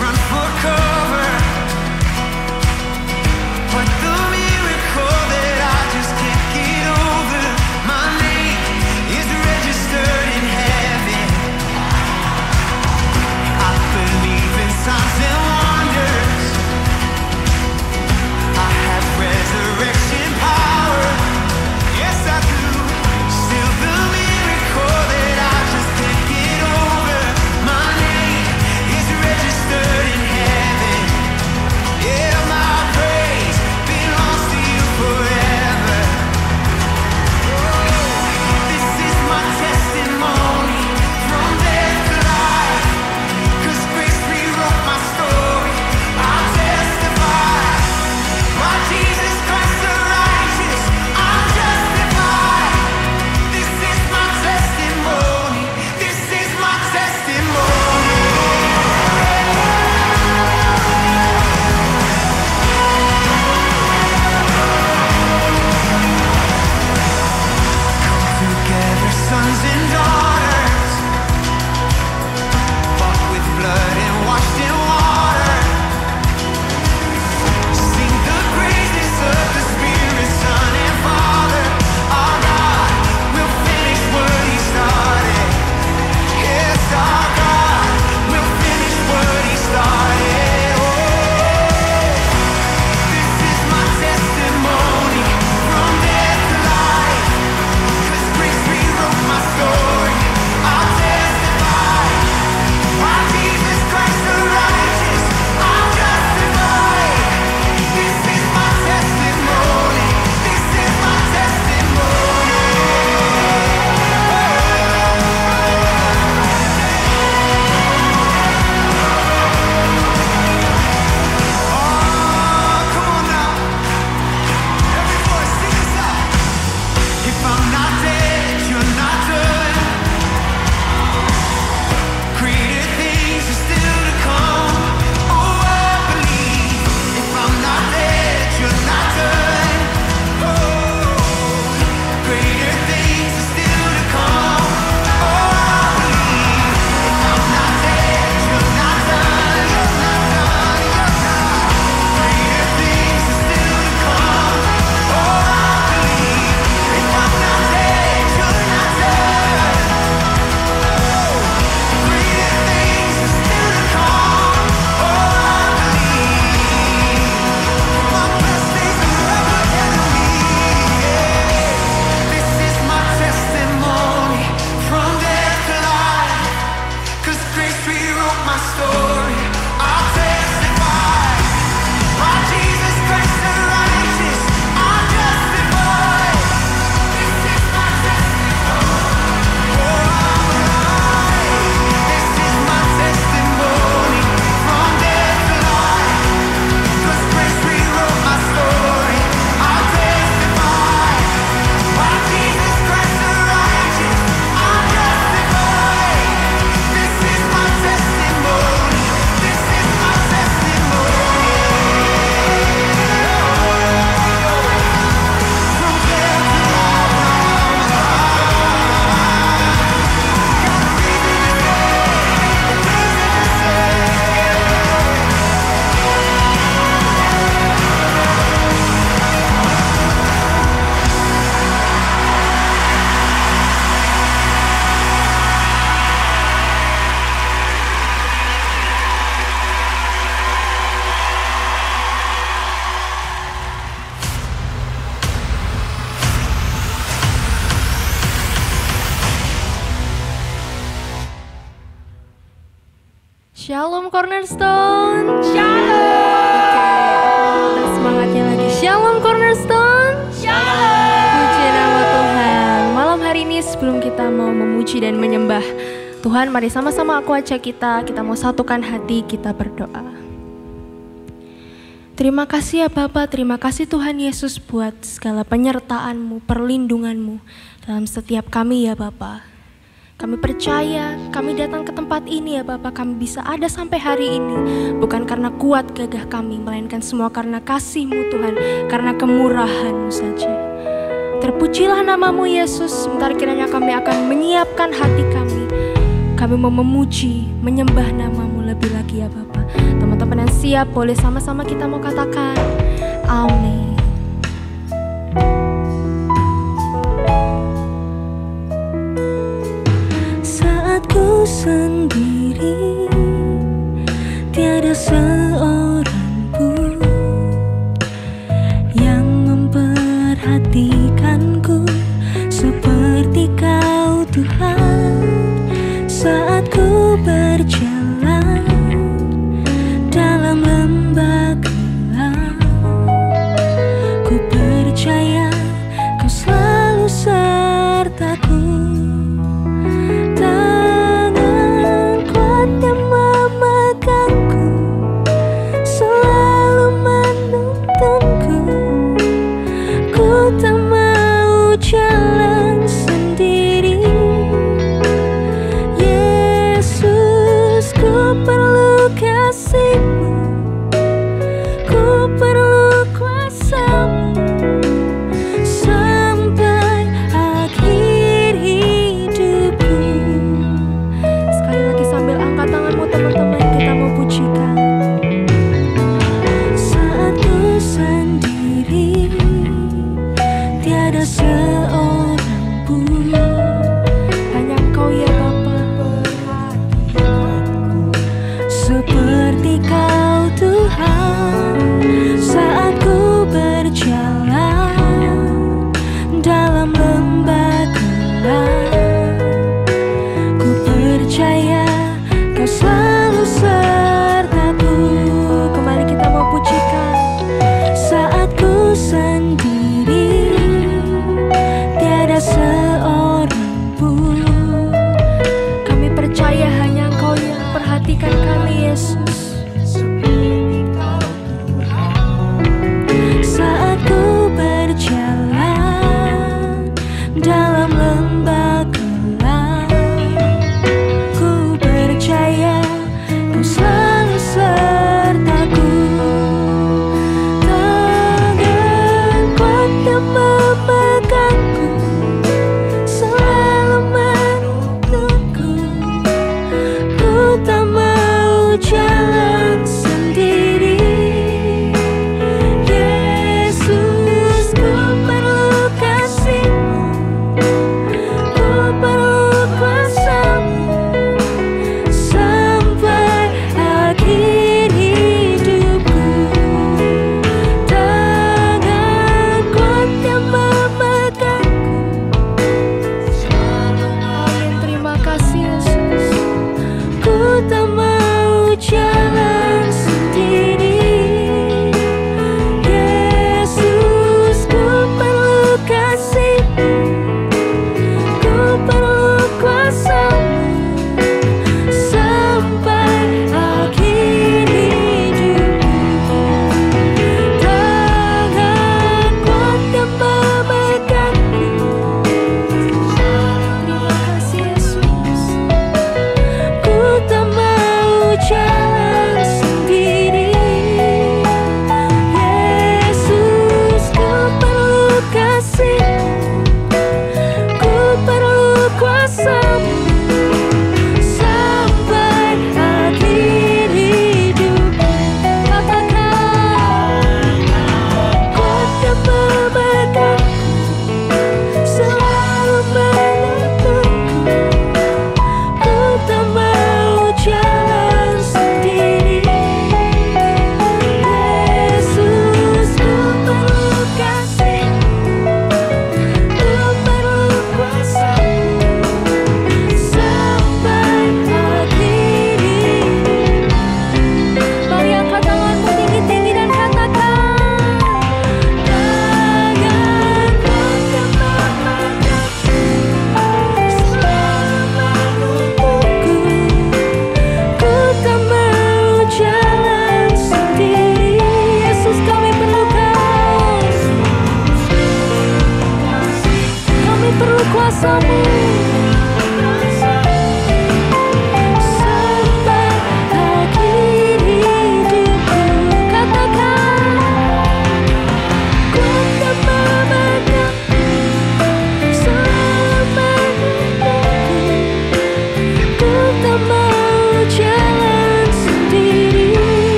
run for cover, but the miracle that I just can't get over, my name is registered in heaven. I believe in signs and wonders. I have resurrection power. Yes, I do. Still the miracle that I just can't get over, my name is registered in heaven. Yeah, my praise belongs to you forever. This is my testimony from death to life, 'cause grace rewrote my story. I'll testify, by Jesus Christ the righteous, I'm justified. This is my testimony, this is my testimony. Together, sons and daughters, bought with blood and washed in water. Sing the praises of the Spirit, Son and Father. Our God will finish what He started. Yes, our God will finish what He started. This is my testimony from death to life, 'cause grace rewrote my story. I'll testify, by Jesus Christ the righteous, I'm justified. This is my testimony, this is my testimony. Oh, come on now. Every voice sing this out. If I'm not dead, you're not done. Greater things are still to come. Oh, I believe. If I'm not dead, you're not done. Oh, greater things are still to come. Oh, I believe. If I'm not dead, you're not done. You're not done. You're not. Greater things are still to come. Oh, I believe. If I'm not dead, you're not done. Greater things are still to come. Oh, I believe. My best days are ever ahead of me. This is my testimony from death to life, 'cause grace rewrote my story. I'll testify, by Jesus Christ the righteous, I'm justified. This is my testimony. Oh, I'm alive. This is my testimony from death to life, 'cause grace rewrote my story. I'll testify, by Jesus Christ the righteous, I'm justified. This is my testimony, this is my testimony. From death to Shalom Cornerstone. Shalom. Kita semangatnya lagi. Shalom Cornerstone. Shalom. Puji nama Tuhan. Malam hari ini sebelum kita mau memuji dan menyembah Tuhan, mari sama-sama aku ajak kita mau satukan hati, kita berdoa. Terima kasih ya Bapa, terima kasih Tuhan Yesus buat segala penyertaan-Mu, perlindungan-Mu dalam setiap kami ya Bapa. Kami percaya, kami datang ke tempat ini ya Bapa, kami bisa ada sampai hari ini bukan karena kuat gagah kami, melainkan semua karena kasih-Mu Tuhan, karena kemurahan-Mu saja. Terpujilah nama-Mu Yesus. Sebentar kiranya kami akan menyiapkan hati kami. Kami mau memuji, menyembah nama-Mu lebih lagi ya Bapa. Teman-teman yang siap boleh sama-sama kita mau katakan amin. Saat ku sendiri, tiada seorang pun yang memperhatikanku seperti Kau Tuhan. Saat ku berjalan dalam lembah gelap, ku percaya Kau selalu sertaku. Tangan kuat yang memegangku selalu menuntunku. Ku tak mau jalan sendiri. Yesus, ku perlu kasih-Mu, ku perlu kuasa-Mu sampai akhir hidupku. Sekali lagi sambil angkat tanganmu teman-teman, kita mau pujikan. Saat ku sendiri, tiada seorang pun Hanya Engkau ya Bapa. seperti Kau Tuhan. Saat ku berjalan dalam lembah gelap, ku percaya Kau selalu sertaku. Kembali kita mau pujikan. Saat ku sendiri, tiada seorang pun Kami percaya hanya Engkau yang perhatikan kami Yesus.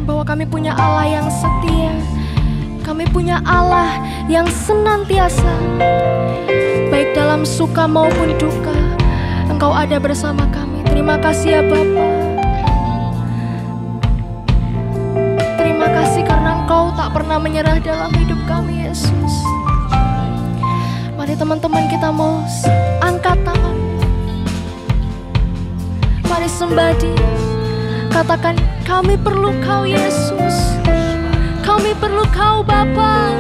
bahwa kami punya Allah yang setia. Kami punya Allah yang senantiasa, baik dalam suka maupun duka, Engkau ada bersama kami. Terima kasih ya Bapa. Terima kasih karena Engkau tak pernah menyerah dalam hidup kami, Yesus. Mari teman-teman kita mau angkat tangan. Mari sembah Dia. Katakan, kami perlu Kau Yesus. Kami perlu Kau Bapa.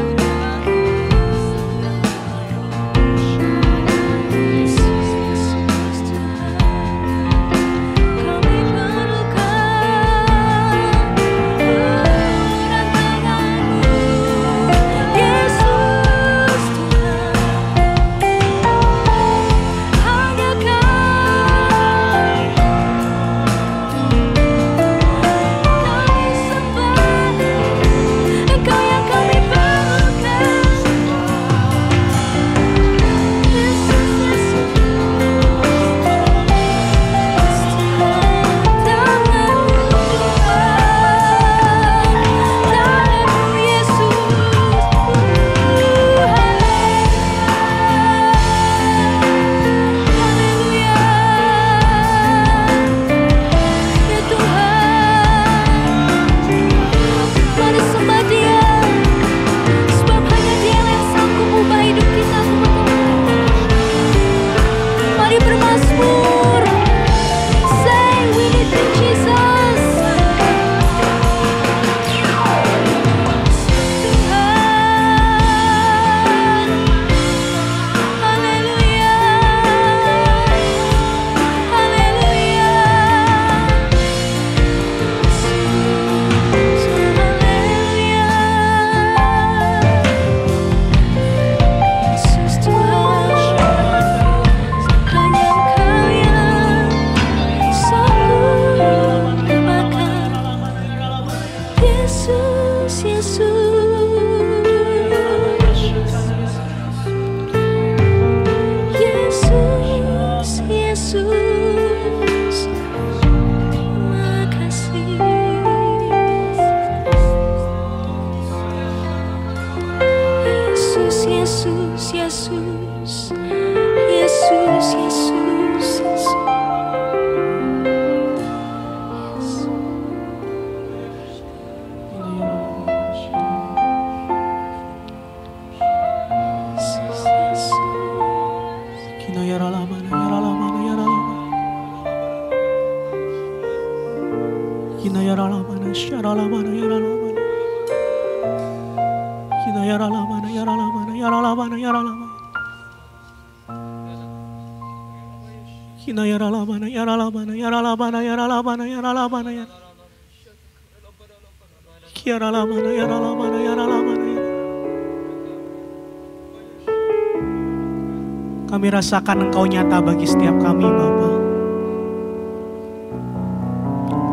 Kami rasakan Engkau nyata bagi setiap kami, Bapa.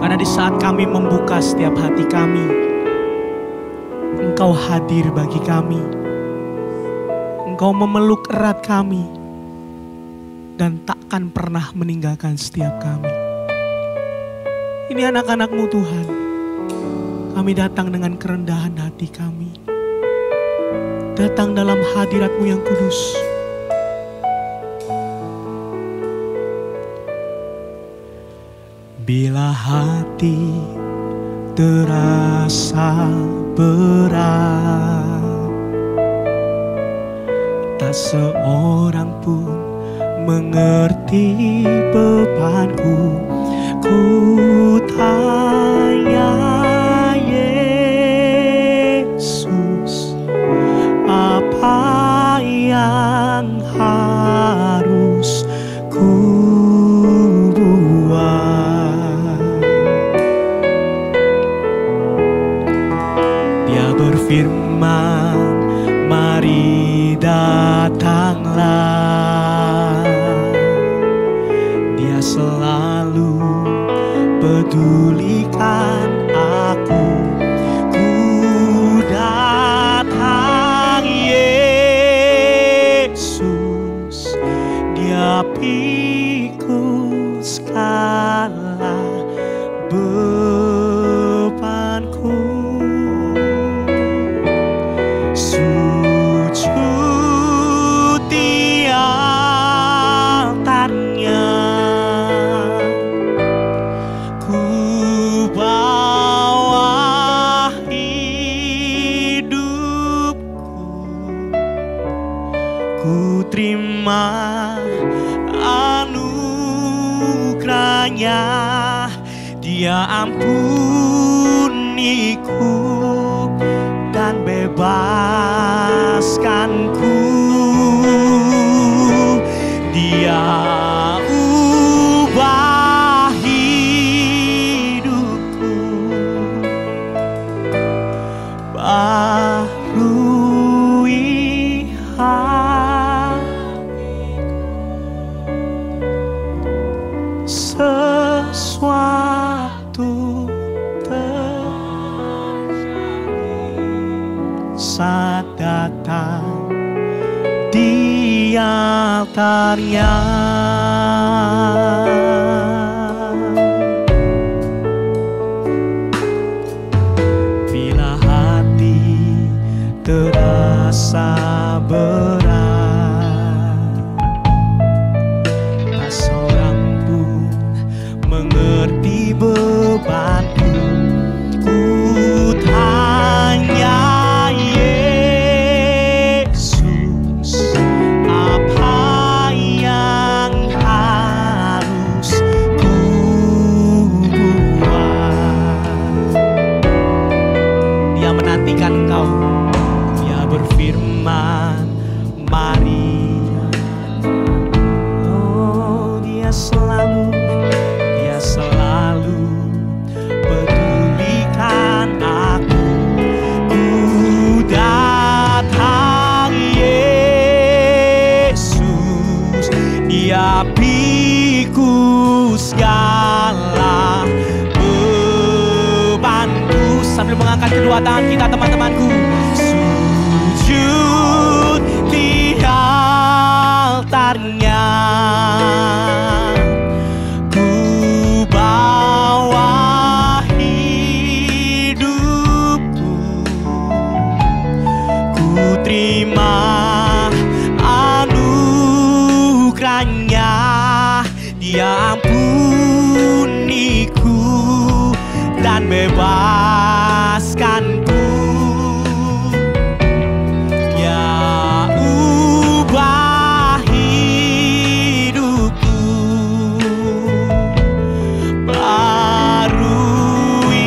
Karena di saat kami membuka setiap hati kami, Engkau hadir bagi kami. Engkau memeluk erat kami dan takkan pernah meninggalkan setiap kami. Ini anak-anak-Mu Tuhan. Kami datang dengan kerendahan hati kami. Datang dalam hadirat-Mu yang kudus. Bila hati terasa berat, tak seorang pun mengerti bebanku. Ku tanya Yesus, apa yang harus ku buat? Dia berfirman, mari datanglah. Dia selalu pedulikan aku. Ku datang Yesus, Dia pikul segala bebanku. terima anugerahnya. Dia ampuniku dan bebaskanku. Dia ubah hidupku, barui hatiku. Sesuatu saat datang di altarnya. Bila hati terasa berat, tak seorang pun mengerti bebanku. Ku tanya Engkau. Dia berfirman, mari. Oh, dia selalu pedulikan aku. Ku datang Yesus, Dia pikul segala bebanku. Sambil mengangkat kedua tangan kita, teman-temanku, sujud di altarnya. Ku bawa hidupku, ku terima anugerahnya. Dia ampuniku dan bebaskanku. Ya ubah hidupku, barui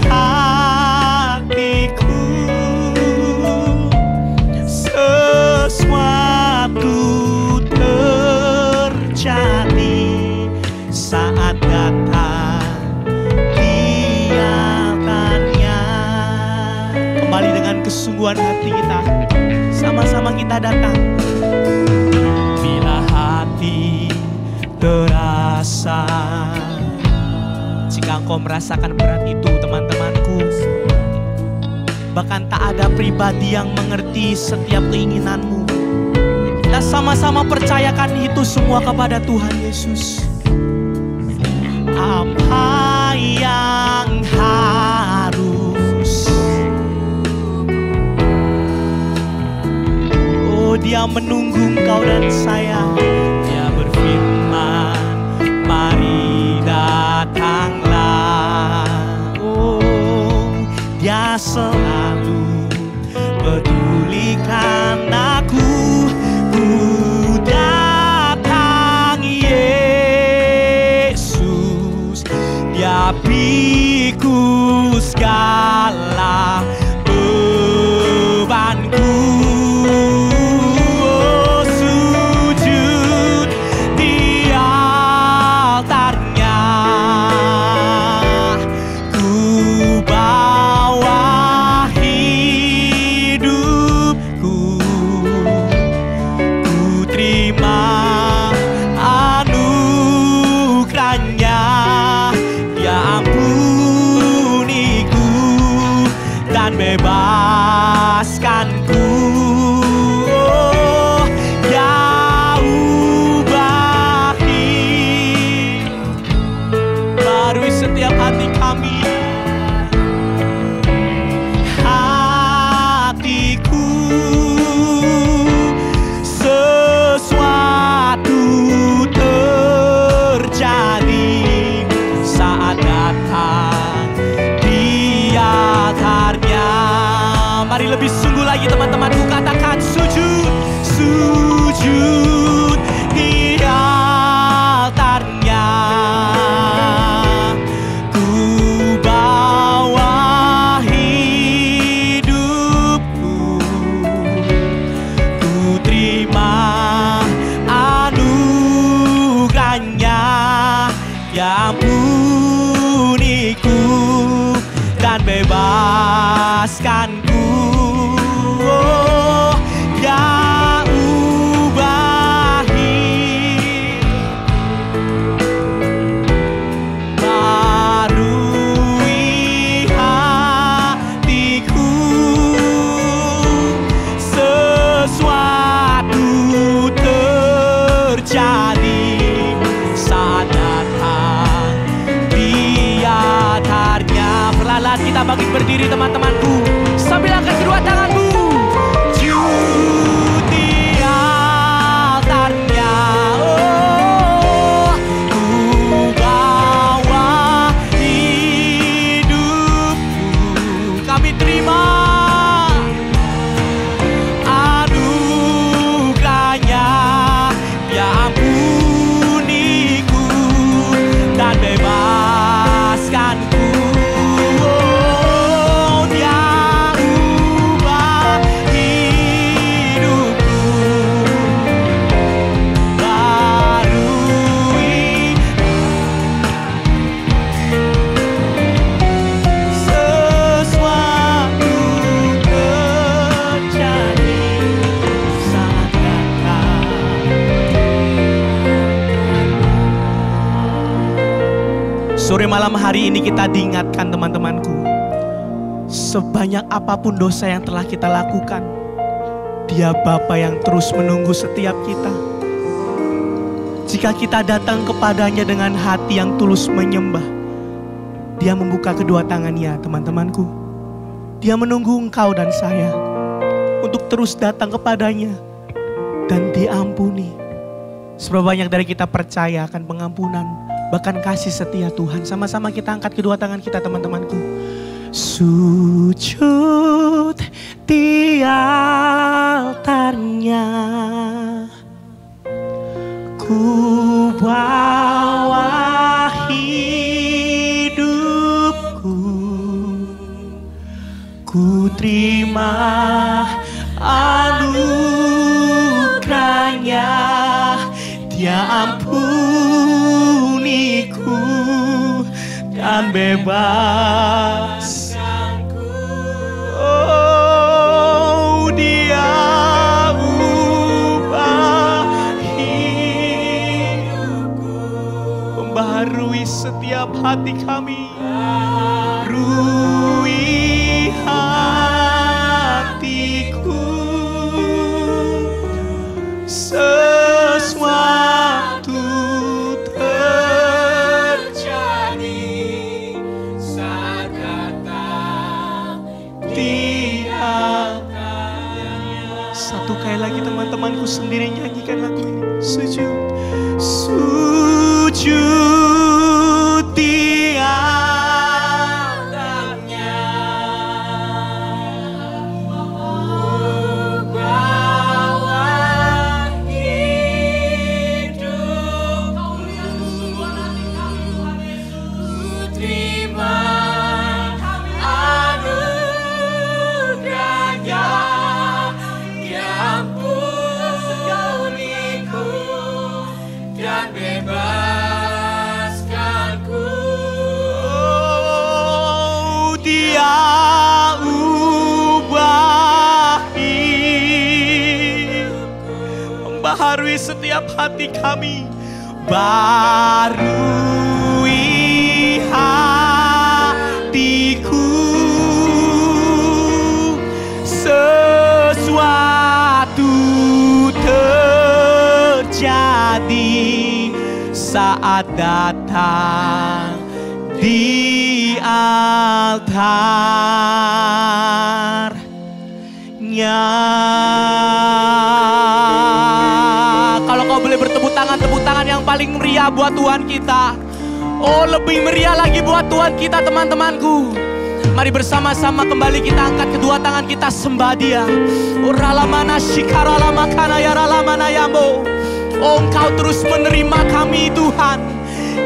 hatiku. Sesuatu terjadi saat datang kesungguhan hati kita, sama-sama kita datang. Bila hati terasa, jika engkau merasakan berat itu, teman-temanku, bahkan tak ada pribadi yang mengerti setiap keinginanmu, kita sama-sama percayakan itu semua kepada Tuhan Yesus. Apa yang harus, Dia menunggu engkau dan saya. Dia berfirman, mari datanglah. Oh, Dia selalu pedulikan aku. Ku datang Yesus, Dia pikul segala bebanku. Bebaskanku, oh, Ya ubah hidup, barui setiap hati kami. Hatiku, sesuatu terjadi saat datang di altarnya. Mari lebih sungguh lagi, teman-temanku, katakan sujud, sujud sujud di altarnya. Ku bawa hidupku, ku terima anugerahnya yang ampuniku dan bebaskanku. Oh, ya ubahi barui hatiku, sesuatu terjadi saat datang di altarnya. Perlahan kita bangkit berdiri teman-temanku, sambil angkat kedua tanganmu. Sujud di altarnya. Oh, ku bawa hidupku, kami terima anugerahnya yang ampuniku dan bebaskanku. Oh, dia ubah hidupku, barui sesuatu terjadi saat datang. Sore malam hari ini kita diingatkan teman-temanku, sebanyak apapun dosa yang telah kita lakukan, Dia Bapa yang terus menunggu setiap kita. Jika kita datang kepadanya dengan hati yang tulus menyembah, Dia membuka kedua tangannya teman-temanku. Dia menunggu engkau dan saya untuk terus datang kepadanya dan diampuni. Seberapa banyak dari kita percaya akan pengampunan, bahkan kasih setia Tuhan. Sama-sama kita angkat kedua tangan kita teman-temanku. Sujud di altarnya, ku bawa hidupku, ku terima anugerahnya, Dia ampuniku dan bebaskanku. Oh, Dia ubah hidupku, membaharui setiap hati kami, barui hatiku, sesuatu terjadi saat datang di altarnya. Satu kali lagi teman-temanku sendiri nyanyikan lagu ini. Sujud di altarnya, bawa hidupku, ku terima anugerahnya yang ampuniku dan bebaskanku. Oh, Dia ubah hidupku, membaharui setiap hati kami, barui hatiku, sesuatu terjadi saat datang di altarnya. Kalau kau boleh bertepuk tangan yang paling meriah buat Tuhan kita. Oh, lebih meriah lagi buat Tuhan kita teman-temanku. Mari bersama-sama kembali kita angkat kedua tangan kita sembah Dia. Uralamana shikaralama kanayaralamana yambo. Oh, Engkau terus menerima kami Tuhan,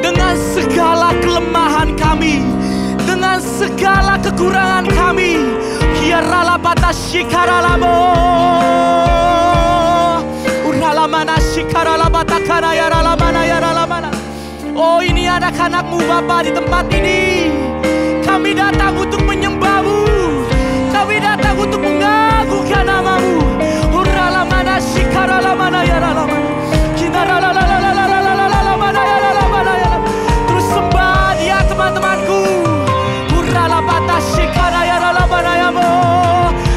dengan segala kelemahan kami, dengan segala kekurangan kami. Kiaralabata shikaralamo. Uralamana shikaralabata kanayaralamana yaralamana. Oh, ini anak-anak-Mu Bapa di tempat ini. Kami datang untuk menyembah-Mu. Kami datang untuk mengagungkan nama-Mu. Uralamana shikaralamana yaralamana. Kinaralalalalalalalalamana yaralamana yaralamana. Terus sembah Dia teman-temanku. Uralapata shikara yaralamana yamo.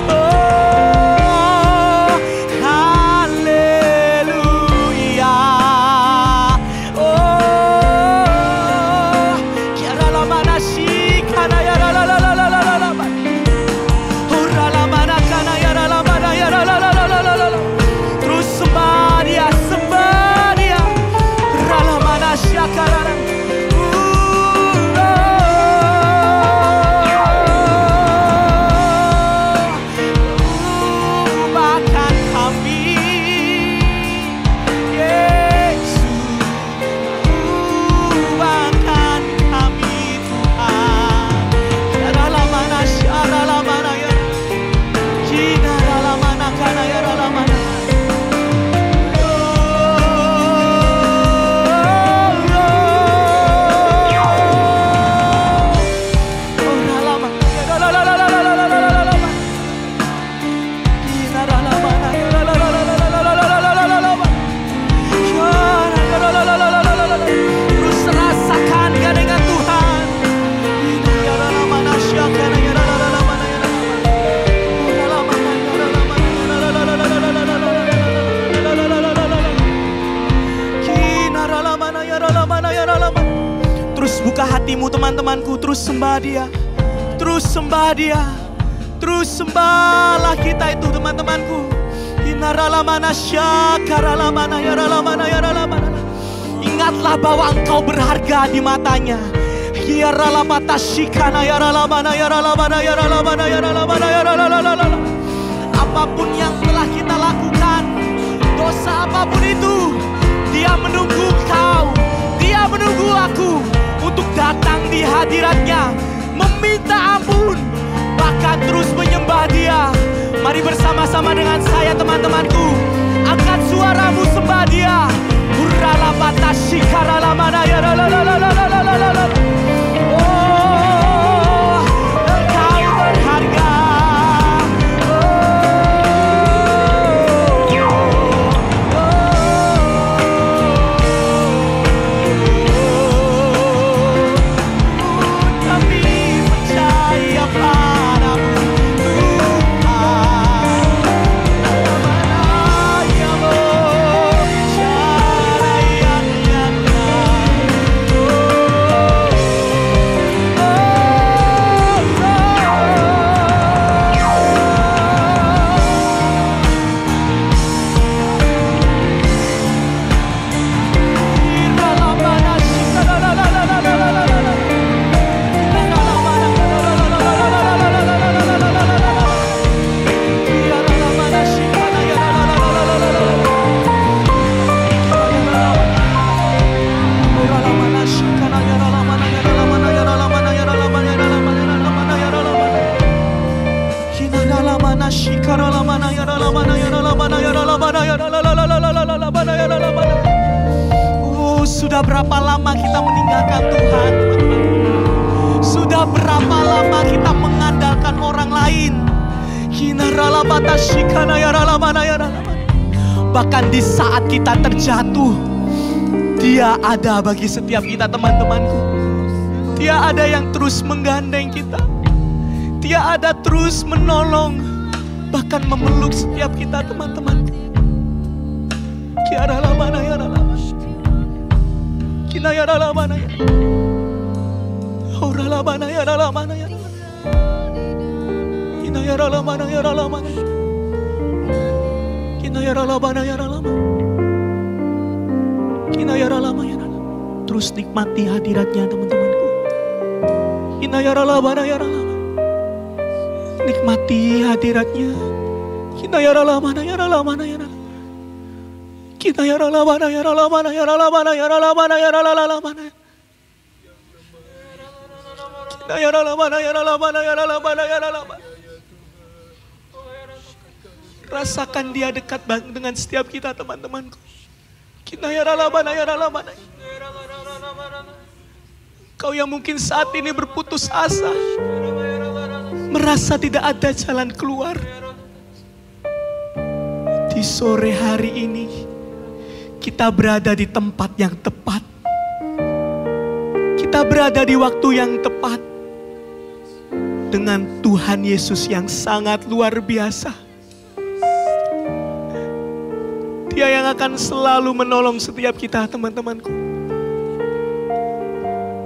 Oh, haleluya. Oh, yaralamana shikara yaralalalalalalalamana. Uralamana kana yaralamana yaralalalalalala. Terus sembah Dia, sembah Dia. Uralamana shakara. Ubahkan kami, Yesus. Ubahkan kami Tuhan. Yaralamana sharalamana ya. Kinaralamana kana yaralamana. Terus rasakan dengan Tuhan. Terus buka hatimu teman-temanku. Terus sembah Dia. Terus sembah Dia. Terus sembahlah kita itu teman-temanku. Inaralamana syakaralamana yaralamana yaralamana. Ingatlah bahwa engkau berharga di matanya. Yaralapata shikana yaralamana yaralamana yaralamana yaralamana yaralamana. Apapun yang telah kita lakukan, dosa apapun itu, Dia menunggu kau, Dia menunggu aku untuk datang di hadirat-Nya, meminta ampun, bahkan terus menyembah Dia. Mari bersama-sama dengan saya teman-temanku, angkat suaramu sembah Dia. Uralapata shikaralamana yaralalalalalalala. Oh, Engkau berharga. Kami percaya padamu Oh, sudah berapa lama kita meninggalkan Tuhan, teman-teman? Sudah berapa lama kita mengandalkan orang lain? Bahkan di saat kita terjatuh, Dia ada bagi setiap kita, teman-temanku. Dia ada yang terus menggandeng kita. Dia ada terus menolong, bahkan memeluk setiap kita, teman-temanku. Kiara lamana ya lamana. Kina ya lamana ya. Ora lamana ya lamana ya. Kina ya lamana ya lamana. Kina ya lamana ya lamana. Kina ya lamana ya lamana. Terus nikmati hadiratnya, teman-temanku. Kina ya lamana ya lamana. menikmati hadiratnya. Kita ya ralamana ya ralamana ya ralamana. Kita ya ralamana ya ralamana ya ralamana ya ralamana ya ralamana. Kita ya ralamana ya ralamana ya ralamana ya ralamana. Rasakan dia dekat dengan setiap kita, teman-temanku. Kita ya ralamana ya ralamana. Kau yang mungkin saat ini berputus asa, merasa tidak ada jalan keluar. Di sore hari ini kita berada di tempat yang tepat. Kita berada di waktu yang tepat dengan Tuhan Yesus yang sangat luar biasa. Dia yang akan selalu menolong setiap kita, teman-temanku.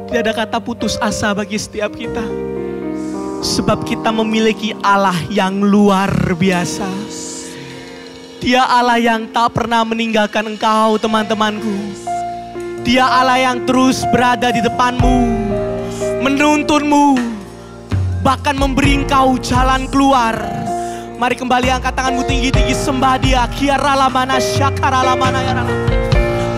Tidak ada kata putus asa bagi setiap kita. Sebab kita memiliki Allah yang luar biasa. Dia Allah yang tak pernah meninggalkan engkau, teman-temanku. Dia Allah yang terus berada di depanmu, menuntunmu, bahkan memberi engkau jalan keluar. Mari kembali angkat tanganmu tinggi-tinggi, sembah Dia. Kiaralamana syakaralamana ya ralam.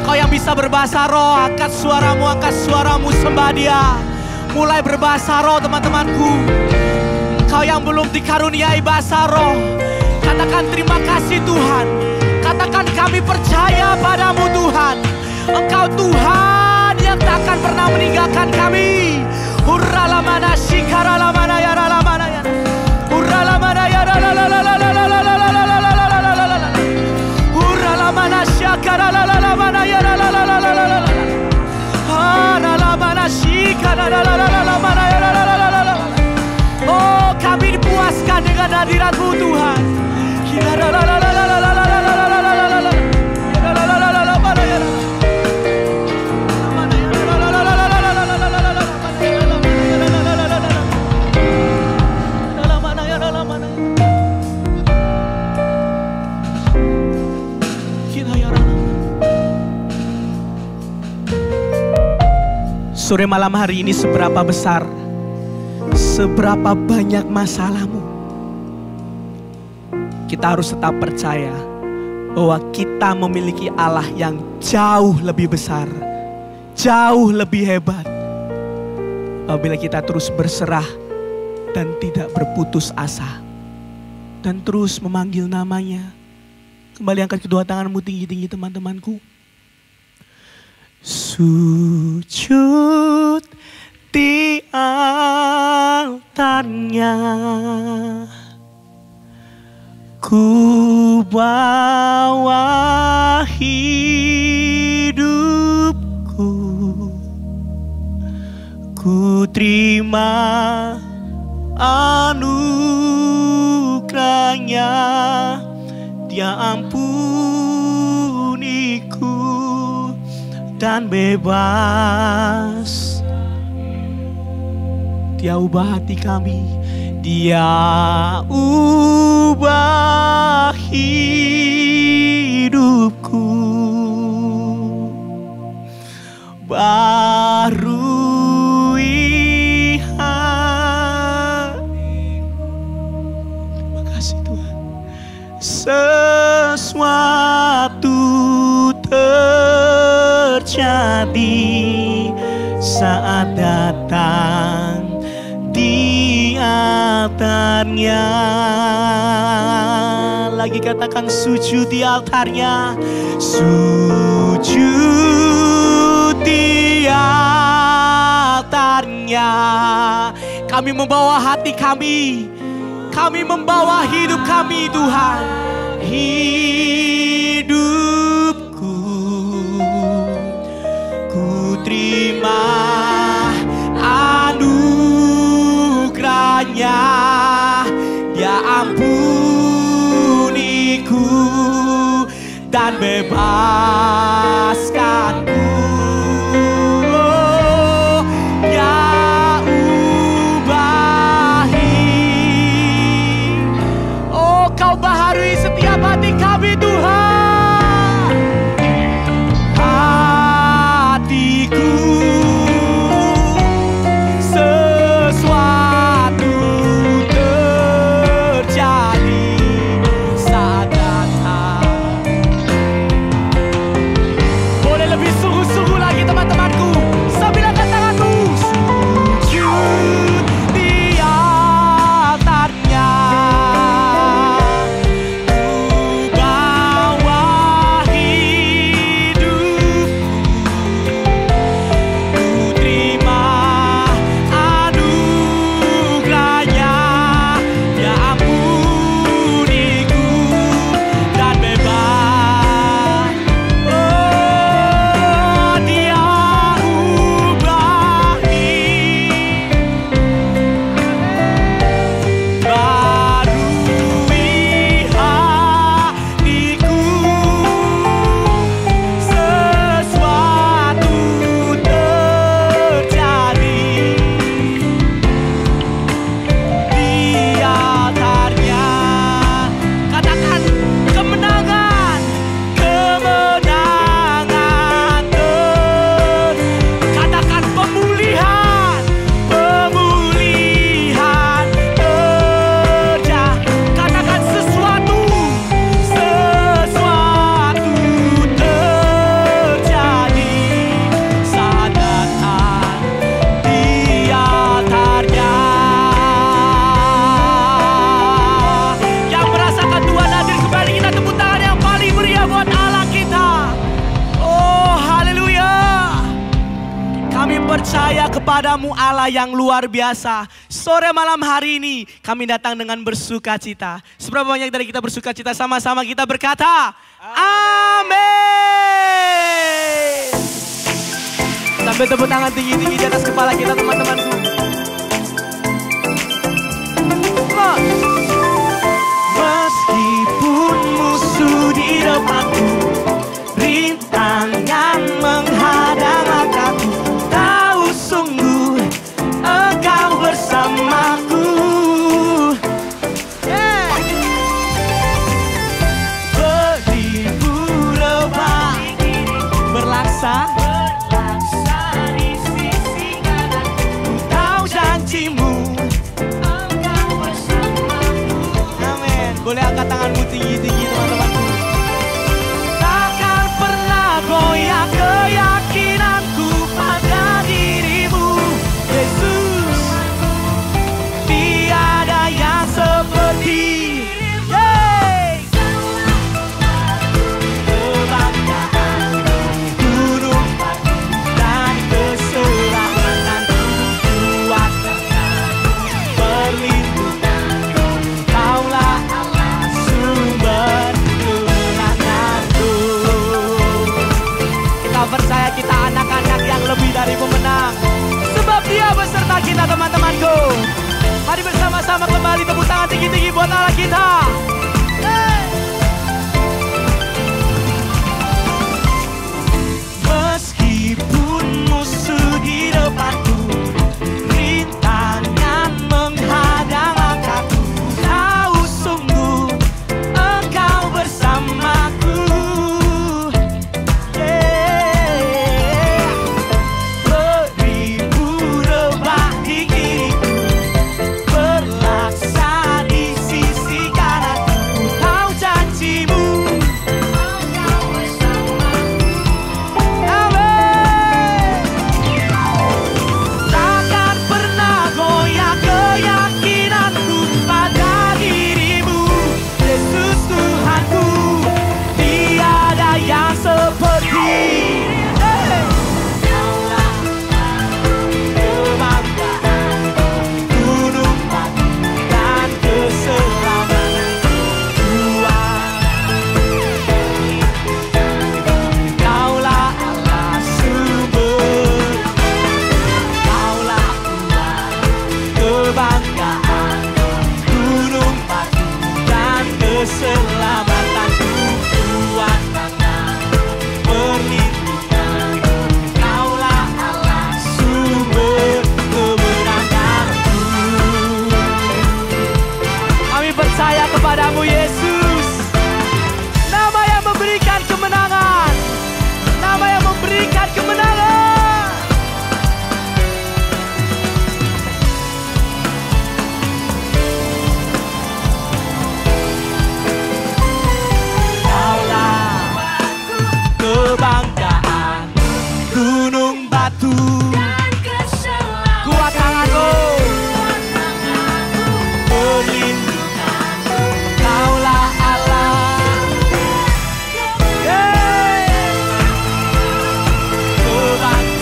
Engkau yang bisa berbahasa roh, angkat suaramu, sembah Dia. Mulai berbahasa roh, teman-temanku. Engkau yang belum dikaruniai bahasa roh, katakan terima kasih Tuhan. Katakan kami percaya padamu Tuhan. Engkau Tuhan yang tak akan pernah meninggalkan kami. Hurralamana shikaralamana ya ralamana ya. Hurralamana ya ralalalalalalalalalalalalalalalalalala. Hurralamana shakaralalalalamana ya ralalalalalalalalala. Haralamana shikaralalalalamana ya ralalalalalala. Oh, kami dipuaskan dengan hadirat-Mu Tuhan. Sore malam hari ini, seberapa besar, seberapa banyak masalahmu, kita harus tetap percaya bahwa kita memiliki Allah yang jauh lebih besar, jauh lebih hebat. Apabila kita terus berserah dan tidak berputus asa dan terus memanggil namanya. Kembali angkat kedua tanganmu tinggi-tinggi, teman-temanku. Sujud di altarnya, ku bawa hidupku, ku terima anugerahnya, Dia ampuniku dan bebas. Dia ubah hati kami, Dia ubah hidupku, barui hatiku. Terima kasih Tuhan. Sesuatu terjadi saat datang di altarnya. Lagi katakan, sujud di altarnya, sujud di altarnya. Kami membawa hati kami membawa hidup kami Tuhan. Hidupku ku terima anugerahnya, Dia ampuniku dan bebaskanku. Baharui setiap hati kami Tuhan. Hatiku sesuatu terjadi kepadamu Allah yang luar biasa. Sore malam hari ini kami datang dengan bersuka cita. Seberapa banyak dari kita bersuka cita, sama-sama kita berkata amin. Sambil tepuk tangan tinggi-tinggi di atas kepala kita teman-temanku. Meskipun musuh di depanku, rintangan menghadang langkahku, tahu sungguh Engkau bersamaku. Beribu rebah berlaksa di sisi kananku, tahu janjimu Engkau bersamaku. Amin. Boleh angkat tanganmu tinggi-tinggi teman-temanku. Takkan pernah goyah keyakinanku pada dirimu, Yesus. Tiada yang seperti kebanggaan, gunung dan keselamatanku, kuatkan perlindunganku, Kaulah Allah sumber kemenanganku. Kita percaya kita anak-anak yang lebih dari pemenang, sebab Dia beserta kita teman-temanku. Mari bersama-sama kembali tepuk tangan tinggi-tinggi buat Allah kita. Meskipun musuh di depanku, rintangan menghadang langkahku, tahu sungguh Engkau bersamaku. Beribu rebah di kiriku, berlaksa di sisi kananku, tahu janjimu Engkau bersamaku. Amin. Takkan pernah goyah keyakinanku pada dirimu, Yesus Tuhanku. Tiada yang seperti Kaulah kebanggaan, gunung batu dan keselamatanku, Kaulah Allah sumber, Kaulah kebanggaan, gunung batu dan keselamatanku, kuatkan perlindungan, Kaulah Allah sumber kemenanganku. Kami percaya kepadamu Yesus, nama yang memberikan kemenangan, nama yang memberikan kemenangan. Kaulah kebanggaan, gunung batu, kuat tanganmu, perlindungan, Kaulah Allah. Kebanggaan,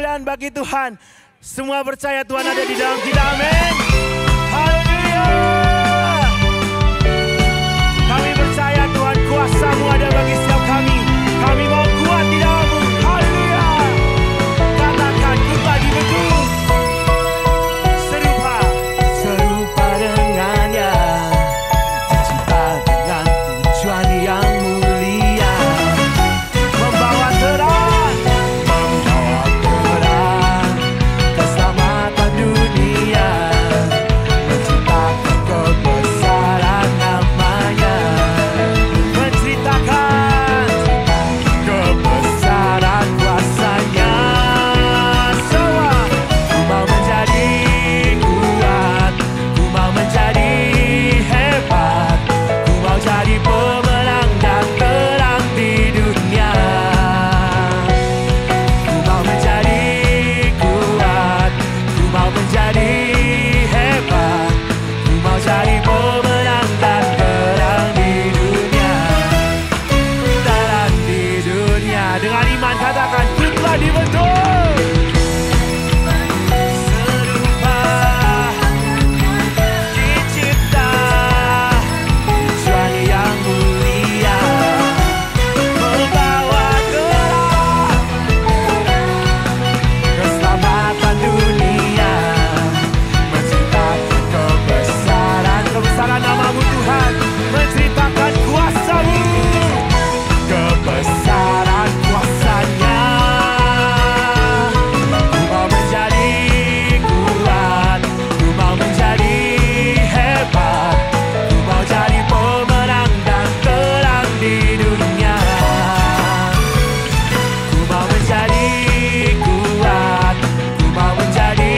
kemuliaan bagi Tuhan. Semua percaya Tuhan ada di dalam kita, amin. Haleluya. Kami percaya Tuhan, kuasa-Mu ada bagi setiap kami. Kami mau kuat di dalam-Mu. Haleluya. Katakan kita dibentuk serupa dengannya, dicipta dengan tujuan yang mulia, membawa terang keselamatan dunia, menciptakan kebesaran namanya, menceritakan kebesaran kuasanya. Semua ku mau menjadi kuat, ku mau menjadi hebat, ku mau jadi pemenang dan terang di dunia. Ku mau menjadi kuat, ku mau menjadi hebat, ku mau jadi pemenang dan terang di dunia. Terang di dunia. Dengan iman katakan, ku telah dibentuk serupa, dicipta tujuan yang mulia, membawa terang keselamatan dunia, menceritakan kebesaran nama-Mu Tuhan, menceritakan kuasa-Mu, kebesaran kuasanya. Ku mau menjadi kuat, ku mau menjadi hebat, ku mau jadi pemenang dan terang di dunia. Ku mau menjadi kuat, ku mau menjadi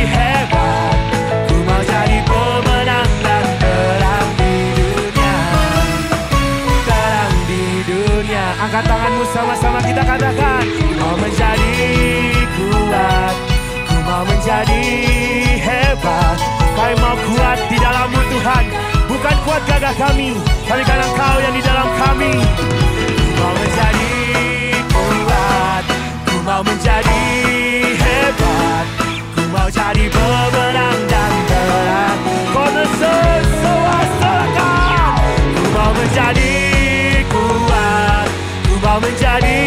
hebat, ku mau jadi pemenang dan terang di dunia. Terang di dunia. Angkat tanganmu sama-sama kita katakan, ku mau menjadi kuat, ku mau menjadi hebat. Kami mau kuat di dalam-Mu Tuhan, bukan kuat gagah kami, tapi karena Engkau yang di dalam kami. Ku mau menjadi kuat, ku mau menjadi hebat, ku mau jadi pemenang dan terang. Cornerstone, sorakan. Ku mau menjadi kuat, ku mau menjadi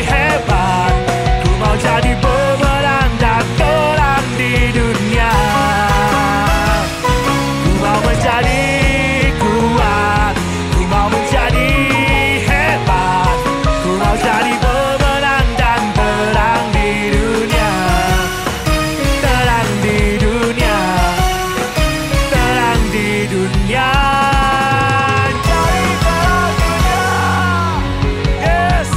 hebat, ku mau jadi pemenang dan terang di dunia. Ku mau menjadi kuat, ku mau menjadi hebat, ku mau jadi pemenang dan terang di dunia. Terang di dunia, terang di dunia. Jadi terang dunia. Yes,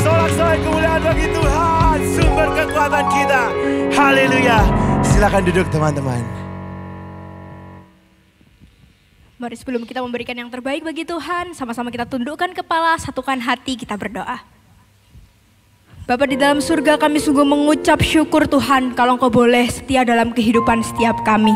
sorak-sorai kemuliaan bagi Tuhan, sumber kekuatan kita. Haleluya. Silakan duduk teman-teman. Mari sebelum kita memberikan yang terbaik bagi Tuhan, sama-sama kita tundukkan kepala, satukan hati, kita berdoa. Bapa di dalam surga, kami sungguh mengucap syukur Tuhan kalau Engkau boleh setia dalam kehidupan setiap kami.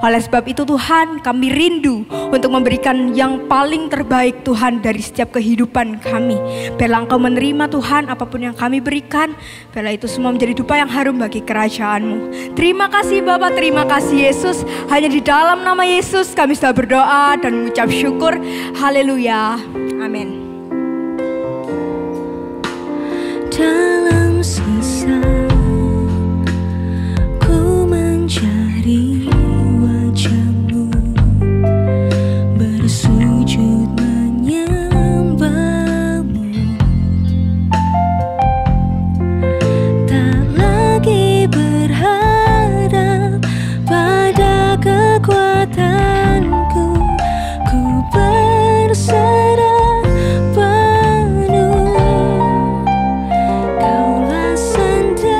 Oleh sebab itu Tuhan, kami rindu untuk memberikan yang paling terbaik Tuhan dari setiap kehidupan kami. Biarlah Engkau menerima Tuhan apapun yang kami berikan, biarlah itu semua menjadi dupa yang harum bagi kerajaan-Mu. Terima kasih Bapa, terima kasih Yesus. Hanya di dalam nama Yesus kami sudah berdoa dan mengucap syukur. Haleluya. Amin. Dalam sesak ku mencari wajah-Mu, bersujud menyembah-Mu. Tak lagi berharap pada kekuatanku, ku berserah penuh. Kaulah sendiri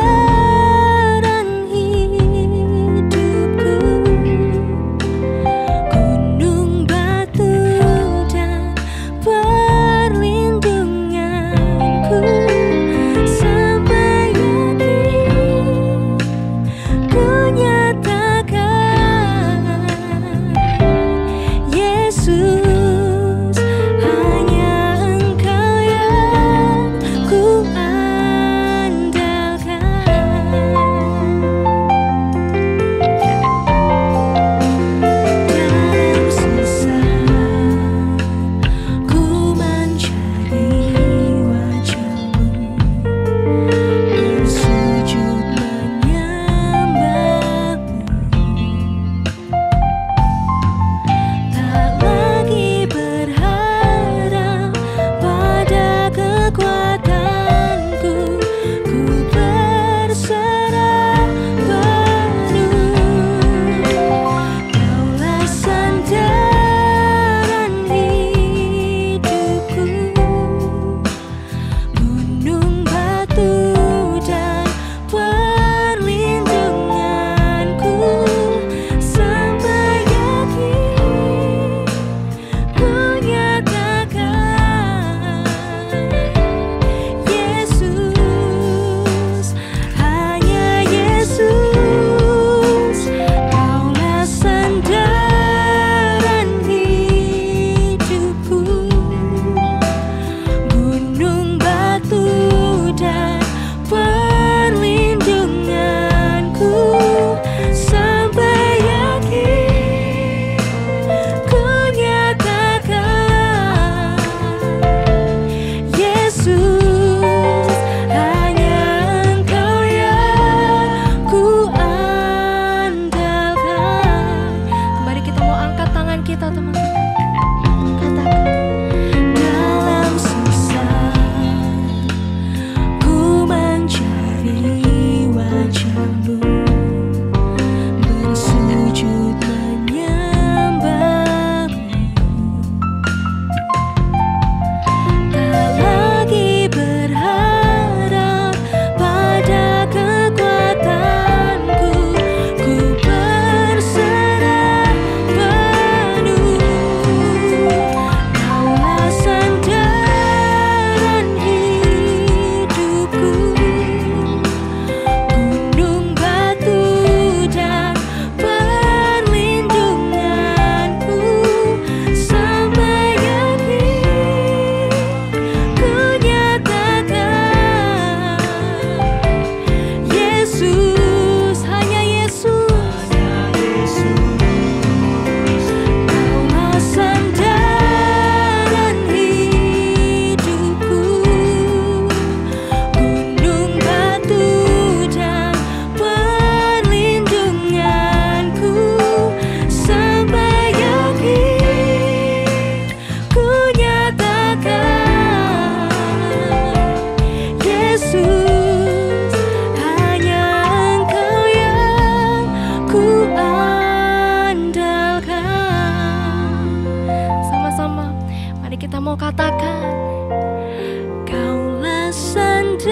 mau katakan. Kaulah sandaran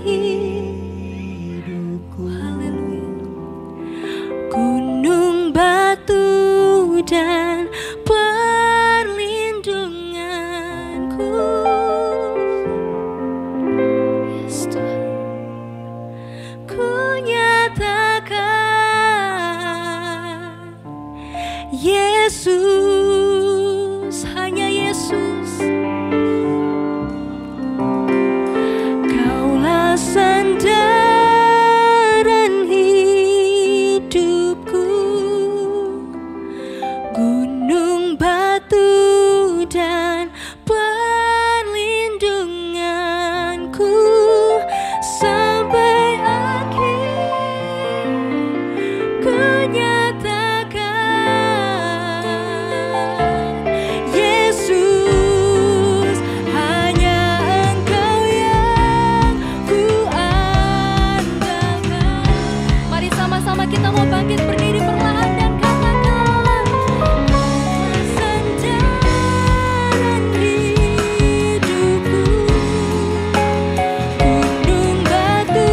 hidupku. Haleluya. Gunung batu dan perlindunganku. Yes, Tuhan. Ku nyatakan Yesus, hanya Yesus. Kaulah sandaran hidupku, gunung batu dan perlindunganku sampai akhir. Ku nyatakan Yesus, hanya Engkau yang ku andalkan. Mari sama-sama kita mau bangkit berdiri perlahan dan katakan, Sandaran hidupku, gunung batu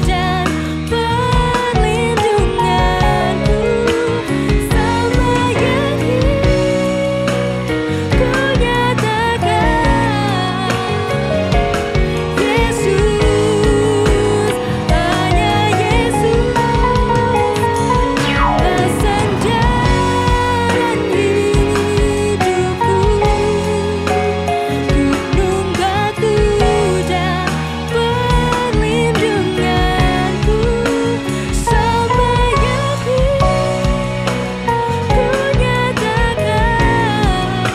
dan perlindunganku sampai akhir. Ku nyatakan Yesus, hanya Yesus. Kaulah sandaran hidupku, gunung batu dan perlindunganku sampai akhir. Ku nyatakan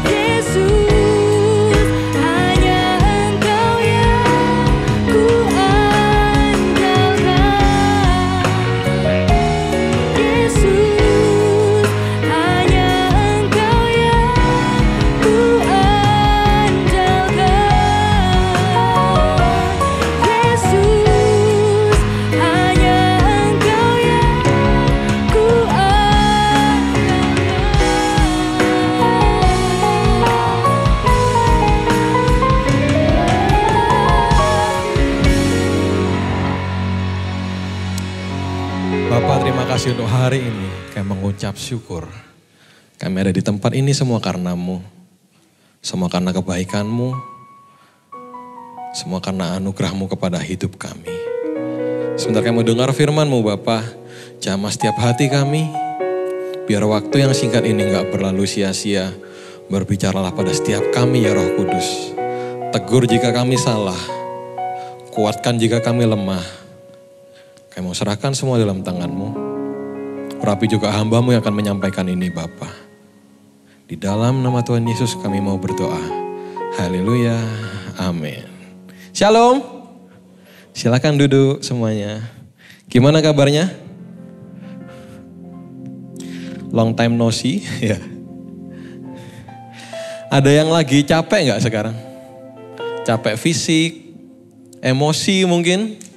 Yesus, hanya Engkau yang ku andalkan. Yesus, hanya Engkau yang ku andalkan. Yesus, hanya Engkau yang ku Bapak, terima kasih untuk hari ini. Kami mengucap syukur. Kami ada di tempat ini semua karena-Mu. Semua karena kebaikan-Mu. Semua karena anugerah-Mu kepada hidup kami. Sebentar kami mendengar firman-Mu Bapak. Jamah setiap hati kami. Biar waktu yang singkat ini gak berlalu sia-sia. Berbicaralah pada setiap kami ya Roh Kudus. Tegur jika kami salah. Kuatkan jika kami lemah. Kami mau serahkan semua dalam tangan-Mu. Urapi juga hamba-Mu yang akan menyampaikan ini Bapa. Di dalam nama Tuhan Yesus kami mau berdoa. Haleluya. Amin. Shalom. Silakan duduk semuanya. Gimana kabarnya? Long time no see. Ya. Ada yang lagi capek nggak sekarang? Capek fisik, emosi mungkin?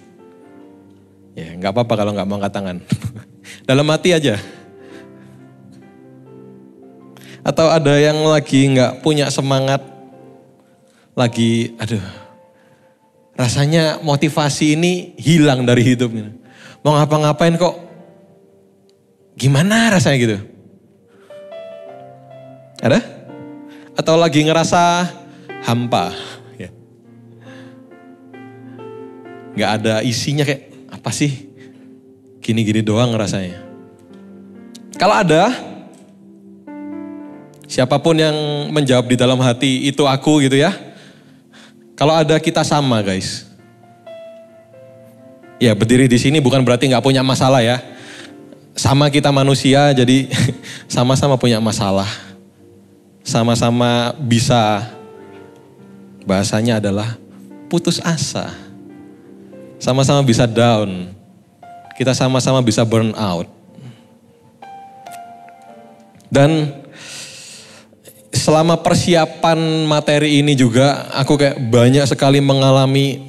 Ya, nggak apa-apa kalau nggak mau angkat tangan. Dalam hati aja. Atau ada yang lagi nggak punya semangat, lagi, aduh, rasanya motivasi ini hilang dari hidupnya. Mau ngapa-ngapain kok, gimana rasanya gitu? Ada? Atau lagi ngerasa hampa, ya. Nggak ada isinya kayak, apa sih? Gini-gini doang rasanya. Kalau ada, siapapun yang menjawab di dalam hati itu aku gitu ya. Kalau ada kita sama guys. Ya berdiri di sini bukan berarti nggak punya masalah ya. Sama kita manusia jadi sama-sama punya masalah. Sama-sama bisa, bahasanya adalah putus asa. Sama-sama bisa down. Kita sama-sama bisa burn out. Dan selama persiapan materi ini juga aku kayak banyak sekali mengalami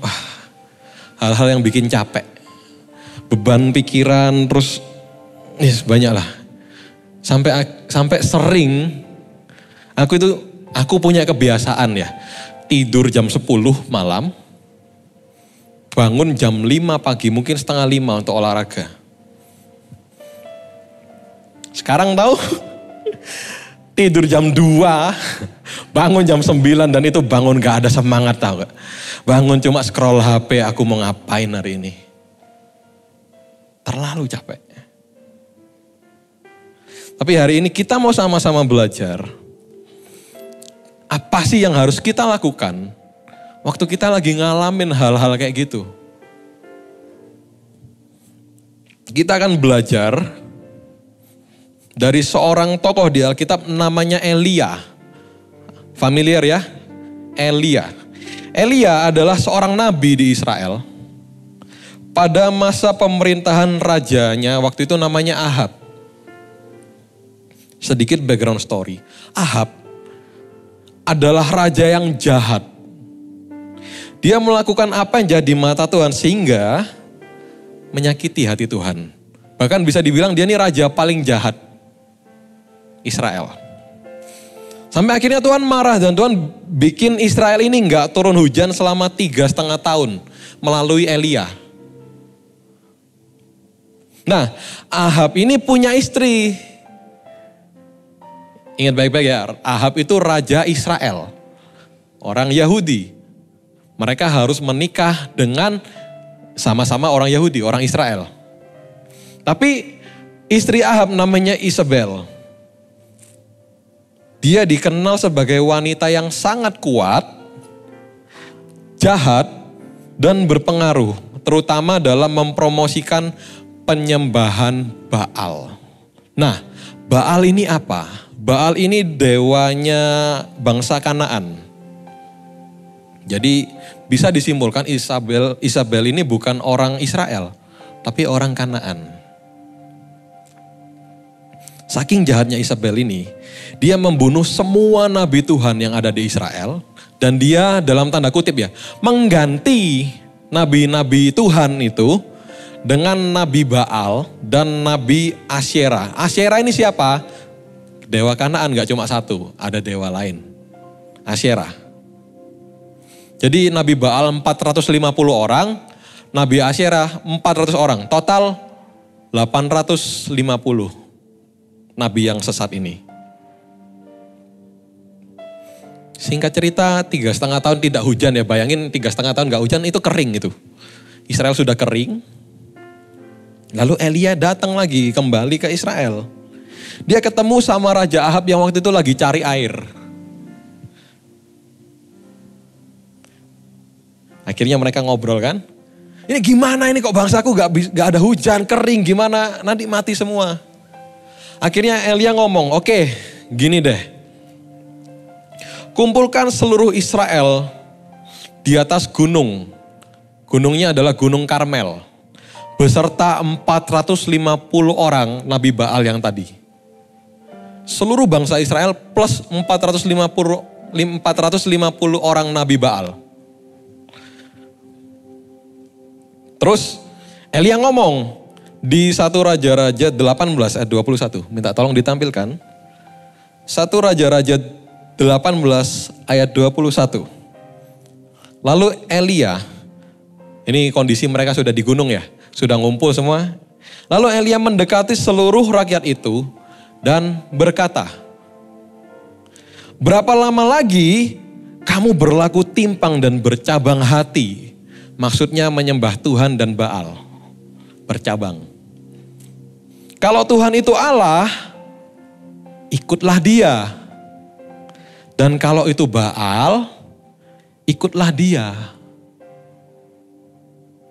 hal-hal yang bikin capek. Beban pikiran terus banyak lah. Sampai sering Aku punya kebiasaan ya, tidur jam 10 malam, bangun jam 5 pagi, mungkin setengah 5 untuk olahraga. Sekarang tahu, tidur jam 2, bangun jam 9 dan itu bangun gak ada semangat tahu gak. Bangun cuma scroll HP, aku mau ngapain hari ini. Terlalu capek. Tapi hari ini kita mau sama-sama belajar. Apa sih yang harus kita lakukan waktu kita lagi ngalamin hal-hal kayak gitu? Kita akan belajar dari seorang tokoh di Alkitab namanya Elia. Familiar ya? Elia. Elia adalah seorang nabi di Israel. Pada masa pemerintahan rajanya waktu itu namanya Ahab. Sedikit background story. Ahab adalah raja yang jahat. Dia melakukan apa yang jadi mata Tuhan sehingga menyakiti hati Tuhan. Bahkan bisa dibilang dia ini raja paling jahat Israel. Sampai akhirnya Tuhan marah dan Tuhan bikin Israel ini nggak turun hujan selama 3,5 tahun melalui Elia. Nah, Ahab ini punya istri. Ingat baik-baik ya, Ahab itu raja Israel. Orang Yahudi. Mereka harus menikah dengan sama-sama orang Yahudi, orang Israel. Tapi istri Ahab namanya Isabel. Dia dikenal sebagai wanita yang sangat kuat, jahat, dan berpengaruh. Terutama dalam mempromosikan penyembahan Baal. Nah, Baal ini apa? Baal ini dewanya bangsa Kanaan. Jadi bisa disimpulkan Isabel ini bukan orang Israel, tapi orang Kanaan. Saking jahatnya Isabel ini, dia membunuh semua nabi Tuhan yang ada di Israel. Dan dia dalam tanda kutip ya, mengganti nabi-nabi Tuhan itu dengan nabi Baal dan nabi Asyera. Asyera ini siapa? Dewa Kanaan gak cuma satu, ada dewa lain. Asyera. Jadi nabi Baal 450 orang, nabi Asyera 400 orang. Total 850 nabi yang sesat ini. Singkat cerita 3,5 tahun tidak hujan ya, bayangin 3,5 tahun gak hujan itu kering itu. Israel sudah kering. Lalu Elia datang lagi kembali ke Israel. Dia ketemu sama Raja Ahab yang waktu itu lagi cari air. Akhirnya mereka ngobrol kan. Ini gimana ini kok bangsaku gak ada hujan, kering gimana, nanti mati semua. Akhirnya Elia ngomong, oke, gini deh. Kumpulkan seluruh Israel di atas gunung. Gunungnya adalah Gunung Karmel. Beserta 450 orang Nabi Baal yang tadi. Seluruh bangsa Israel plus 450 orang Nabi Baal. Terus Elia ngomong di 1 Raja-Raja 18 ayat 21. Minta tolong ditampilkan. 1 Raja-Raja 18 ayat 21. Lalu Elia, ini kondisi mereka sudah di gunung ya. Sudah ngumpul semua. Lalu Elia mendekati seluruh rakyat itu dan berkata, berapa lama lagi kamu berlaku timpang dan bercabang hati? Maksudnya menyembah Tuhan dan Baal. Bercabang. Kalau Tuhan itu Allah, ikutlah dia. Dan kalau itu Baal, ikutlah dia.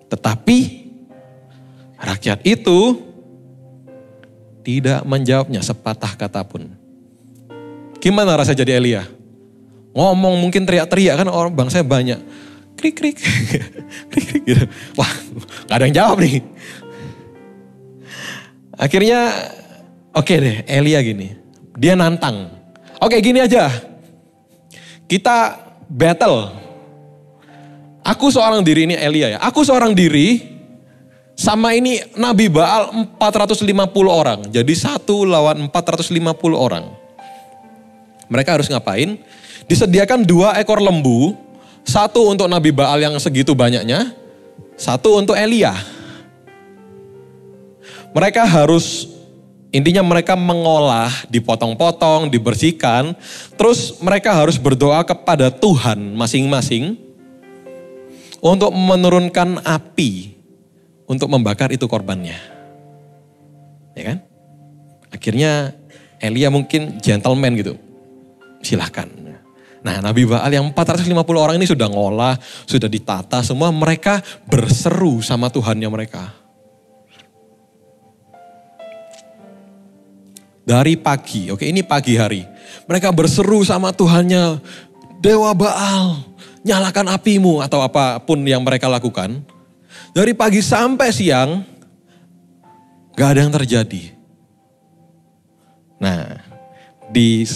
Tetapi rakyat itu tidak menjawabnya sepatah kata pun. Gimana rasa jadi Elia? Ngomong mungkin teriak-teriak kan orang bangsanya banyak. Krik-krik. Krik-krik gitu. Wah, gak ada yang jawab nih. Akhirnya oke deh Elia gini. Dia nantang. Oke gini aja. Kita battle. Aku seorang diri, ini Elia ya. Aku seorang diri sama ini Nabi Baal 450 orang. Jadi 1 lawan 450 orang. Mereka harus ngapain? Disediakan 2 ekor lembu, 1 untuk Nabi Baal yang segitu banyaknya, 1 untuk Elia. Mereka harus, intinya mereka mengolah, dipotong-potong, dibersihkan, terus mereka harus berdoa kepada Tuhan masing-masing untuk menurunkan api untuk membakar itu korbannya. Ya kan? Akhirnya Elia mungkin gentleman gitu. Silahkan. Nah, Nabi Baal yang 450 orang ini sudah ngolah, sudah ditata semua, mereka berseru sama Tuhannya mereka. Dari pagi, oke ini pagi hari. Mereka berseru sama Tuhannya, Dewa Baal, nyalakan apimu atau apapun yang mereka lakukan. Dari pagi sampai siang, gak ada yang terjadi. Nah, di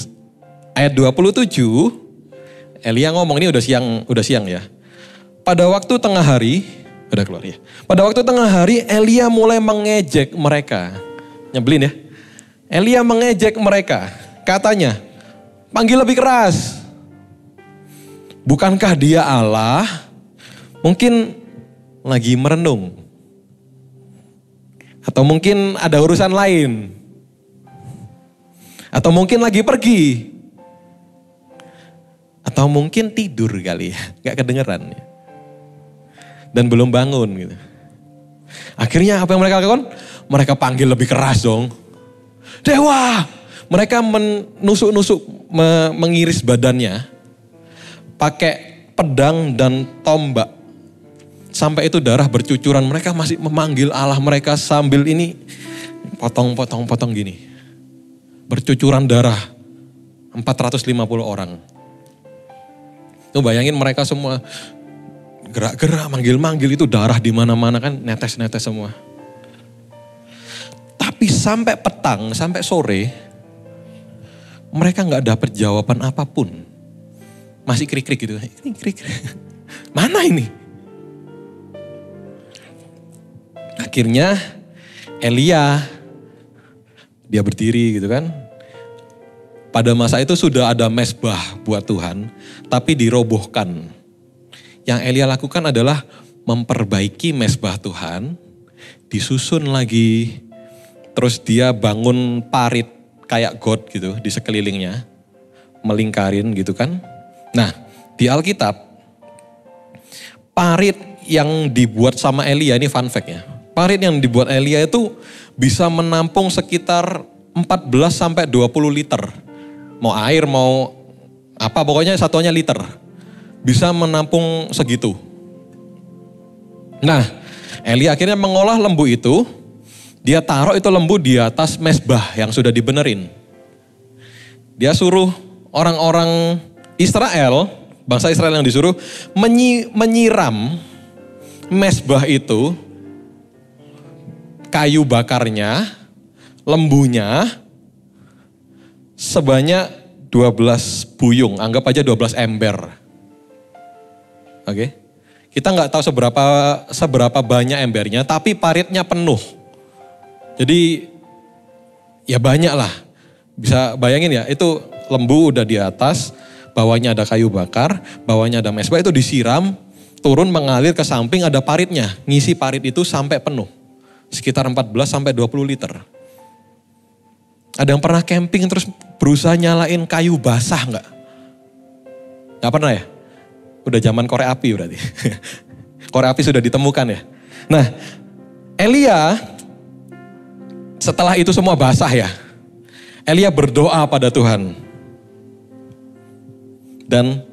ayat 27, Elia ngomong, ini udah siang ya. Pada waktu tengah hari, udah keluar ya. Pada waktu tengah hari, Elia mulai mengejek mereka. Nyebelin ya. Elia mengejek mereka. Katanya, panggil lebih keras. Bukankah dia Allah? Mungkin lagi merenung. Atau mungkin ada urusan lain. Atau mungkin lagi pergi. Atau mungkin tidur kali ya, gak kedengeran. Dan belum bangun gitu. Akhirnya apa yang mereka lakukan? Mereka panggil lebih keras dong. Dewa! Mereka menusuk-nusuk, mengiris badannya. Pakai pedang dan tombak. Sampai itu darah bercucuran. Mereka masih memanggil Allah mereka sambil ini potong-potong-potong gini. Bercucuran darah. 450 orang. Tuh bayangin mereka semua gerak-gerak, manggil-manggil, itu darah di mana-mana kan, netes-netes semua. Tapi sampai petang, sampai sore, mereka nggak dapat jawaban apapun. Masih krik-krik gitu. Ini krik-krik. Mana ini? Akhirnya Elia, dia berdiri gitu kan. Pada masa itu sudah ada mezbah buat Tuhan, tapi dirobohkan. Yang Elia lakukan adalah memperbaiki mezbah Tuhan, disusun lagi, terus dia bangun parit kayak got gitu di sekelilingnya, melingkarin gitu kan. Nah, di Alkitab, parit yang dibuat sama Elia, ini fun fact ya. Parit yang dibuat Elia itu bisa menampung sekitar 14 sampai 20 liter. Mau air, mau apa, pokoknya satuannya liter. Bisa menampung segitu. Nah, Elia akhirnya mengolah lembu itu. Dia taruh itu lembu di atas mezbah yang sudah dibenerin. Dia suruh orang-orang Israel, bangsa Israel yang disuruh menyiram mezbah itu, kayu bakarnya, lembunya, sebanyak 12 buyung, anggap aja 12 ember. Oke, kita nggak tahu seberapa banyak embernya, tapi paritnya penuh. Jadi ya banyak lah, bisa bayangin ya, itu lembu udah di atas, bawahnya ada kayu bakar, bawahnya ada mezbah, itu disiram, turun mengalir ke samping, ada paritnya, ngisi parit itu sampai penuh. Sekitar 14 sampai 20 liter. Ada yang pernah camping terus berusaha nyalain kayu basah enggak? Enggak pernah ya? Udah zaman korek api berarti. Korek api sudah ditemukan ya. Nah, Elia setelah itu semua basah ya. Elia berdoa pada Tuhan. Dan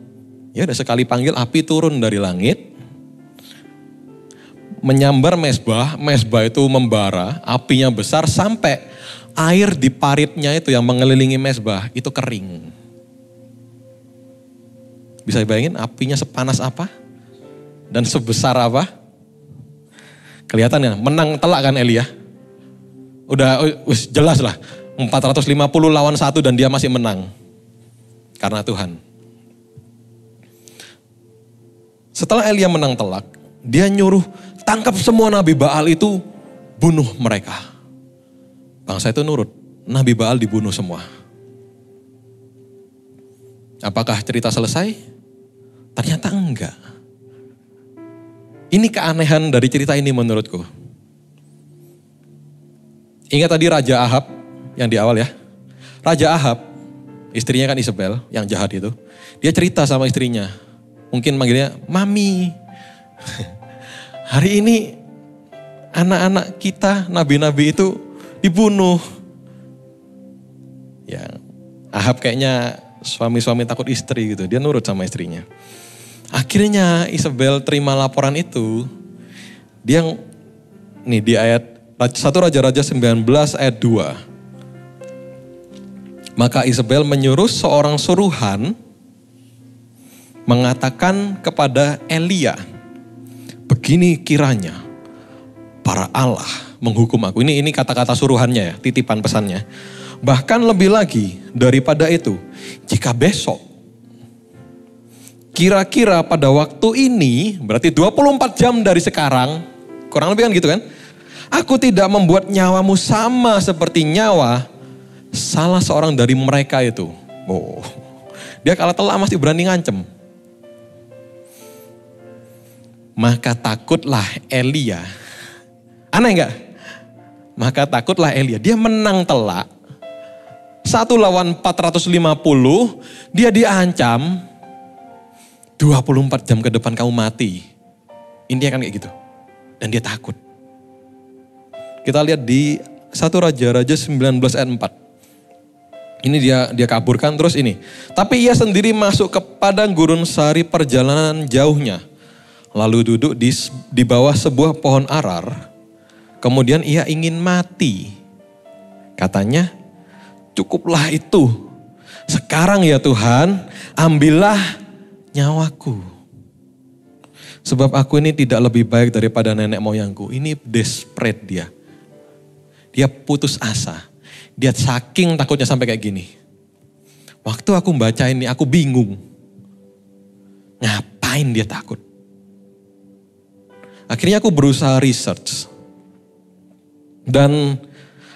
ya udah sekali panggil api turun dari langit. Menyambar mezbah, mezbah itu membara, apinya besar sampai air di paritnya itu yang mengelilingi mezbah itu kering. Bisa bayangin apinya sepanas apa? Dan sebesar apa? Kelihatan ya, menang telak kan Elia? Udah jelas lah, 450 lawan 1 dan dia masih menang. Karena Tuhan. Setelah Elia menang telak, dia nyuruh tangkap semua Nabi Baal itu, bunuh mereka. Bangsa itu nurut, Nabi Baal dibunuh semua. Apakah cerita selesai? Ternyata enggak. Ini keanehan dari cerita ini menurutku. Ingat tadi Raja Ahab yang di awal ya. Raja Ahab, istrinya kan Isabel yang jahat itu. Dia cerita sama istrinya. Mungkin manggilnya Mami. Hari ini anak-anak kita, nabi-nabi itu dibunuh. Ya, Ahab kayaknya suami-suami takut istri gitu. Dia nurut sama istrinya. Akhirnya Isabel terima laporan itu. Dia nih di ayat 1 Raja-Raja 19 ayat 2. Maka Isabel menyuruh seorang suruhan mengatakan kepada Elia, begini kiranya para Allah menghukum aku. Ini kata-kata suruhannya ya, titipan pesannya. Bahkan lebih lagi daripada itu, jika besok, kira-kira pada waktu ini, berarti 24 jam dari sekarang, kurang lebih kan gitu kan, aku tidak membuat nyawamu sama seperti nyawa salah seorang dari mereka itu. Oh, dia kalau telah masih berani ngancem. Maka takutlah Elia. Aneh enggak? Maka takutlah Elia. Dia menang telak. 1 lawan 450, dia diancam 24 jam ke depan kamu mati. Intinya kan kayak gitu. Dan dia takut. Kita lihat di 1 Raja-Raja 19 ayat 4. Ini dia kaburkan terus ini. Tapi ia sendiri masuk ke padang gurun sehari perjalanan jauhnya. Lalu duduk di bawah sebuah pohon arar. Kemudian ia ingin mati. Katanya, cukuplah itu. Sekarang ya Tuhan, ambillah nyawaku. Sebab aku ini tidak lebih baik daripada nenek moyangku. Ini desperate dia. Dia putus asa. Dia saking takutnya sampai kayak gini. Waktu aku membaca ini aku bingung. Ngapain dia takut? Akhirnya aku berusaha research. Dan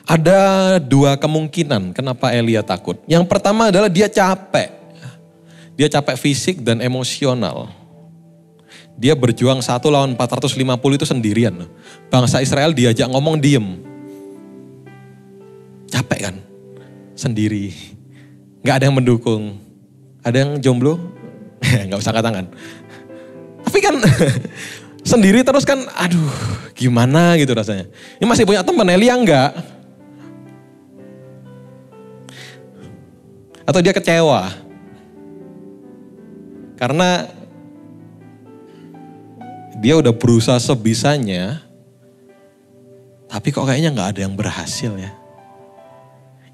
ada 2 kemungkinan kenapa Elia takut. Yang pertama adalah dia capek. Dia capek fisik dan emosional. Dia berjuang 1 lawan 450 itu sendirian. Bangsa Israel diajak ngomong diem. Capek kan? Sendiri. Gak ada yang mendukung. Ada yang jomblo? Gak usah angkat tangan. Tapi kan sendiri terus kan aduh gimana gitu rasanya. Ini masih punya teman, Elia enggak. Atau dia kecewa. Karena dia udah berusaha sebisanya. Tapi kok kayaknya gak ada yang berhasil ya.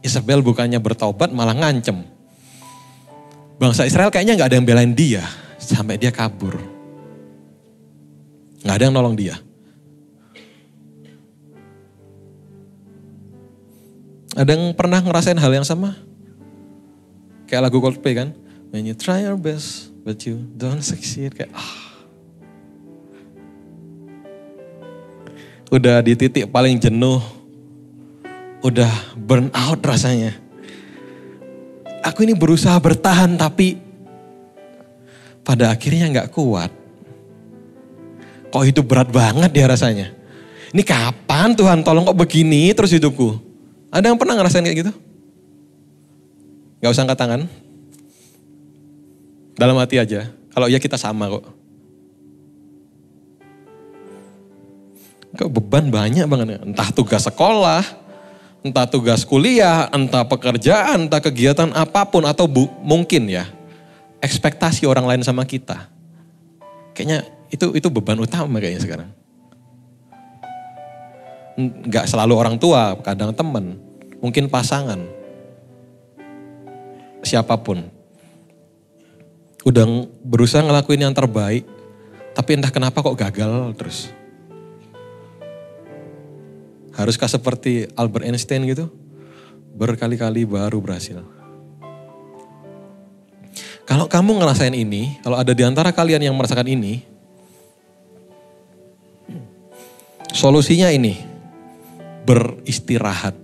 Isabel bukannya bertobat malah ngancem. Bangsa Israel kayaknya gak ada yang belain dia. Sampai dia kabur. Gak ada yang nolong dia. Ada yang pernah ngerasain hal yang sama? Kayak lagu Coldplay kan? When you try your best but you don't succeed. Kayak udah di titik paling jenuh. Udah burn out rasanya. Aku ini berusaha bertahan tapi pada akhirnya gak kuat. Kok hidup berat banget ya rasanya. Ini kapan Tuhan tolong kok begini terus hidupku. Ada yang pernah ngerasain kayak gitu? Gak usah angkat tangan. Dalam hati aja. Kalau iya kita sama kok. Kok beban banyak banget. Entah tugas sekolah, entah tugas kuliah, entah pekerjaan, entah kegiatan apapun. Atau mungkin ya ekspektasi orang lain sama kita. Kayaknya itu beban utama kayaknya sekarang. Gak selalu orang tua, kadang teman, mungkin pasangan. Siapapun. Udah berusaha ngelakuin yang terbaik, tapi entah kenapa kok gagal terus. Haruskah seperti Albert Einstein gitu? Berkali-kali baru berhasil. Kalau kamu ngerasain ini, kalau ada di antara kalian yang merasakan ini, solusinya ini, beristirahat.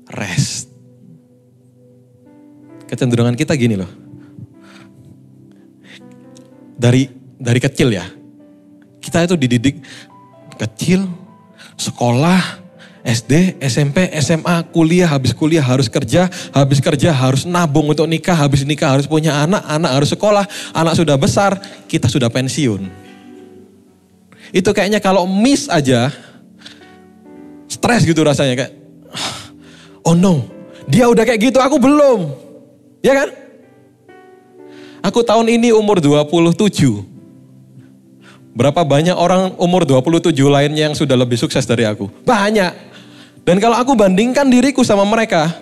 Rest. kecenderungan kita gini loh. Dari kecil ya, kita itu dididik kecil, sekolah, SD, SMP, SMA, kuliah, habis kuliah harus kerja, habis kerja harus nabung untuk nikah, habis nikah harus punya anak, anak harus sekolah, anak sudah besar, kita sudah pensiun. Itu kayaknya kalau miss aja, stres gitu rasanya kayak, oh no, dia udah kayak gitu, aku belum. Ya kan? Aku tahun ini umur 27. Berapa banyak orang umur 27 lainnya yang sudah lebih sukses dari aku? Banyak. Dan kalau aku bandingkan diriku sama mereka,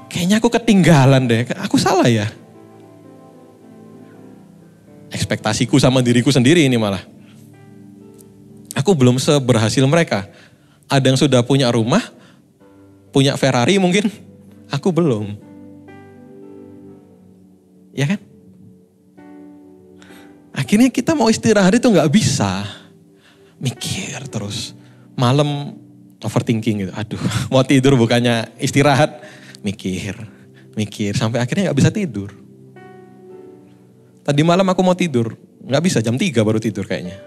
kayaknya aku ketinggalan deh. Aku salah ya? Ekspektasiku sama diriku sendiri ini malah. Aku belum seberhasil mereka. Ada yang sudah punya rumah, punya Ferrari mungkin. Aku belum. Ya kan? Akhirnya kita mau istirahat itu gak bisa. Mikir terus. Malam overthinking gitu. Aduh, mau tidur bukannya istirahat. Mikir. Sampai akhirnya gak bisa tidur. Tadi malam aku mau tidur. Gak bisa, jam 3 baru tidur kayaknya.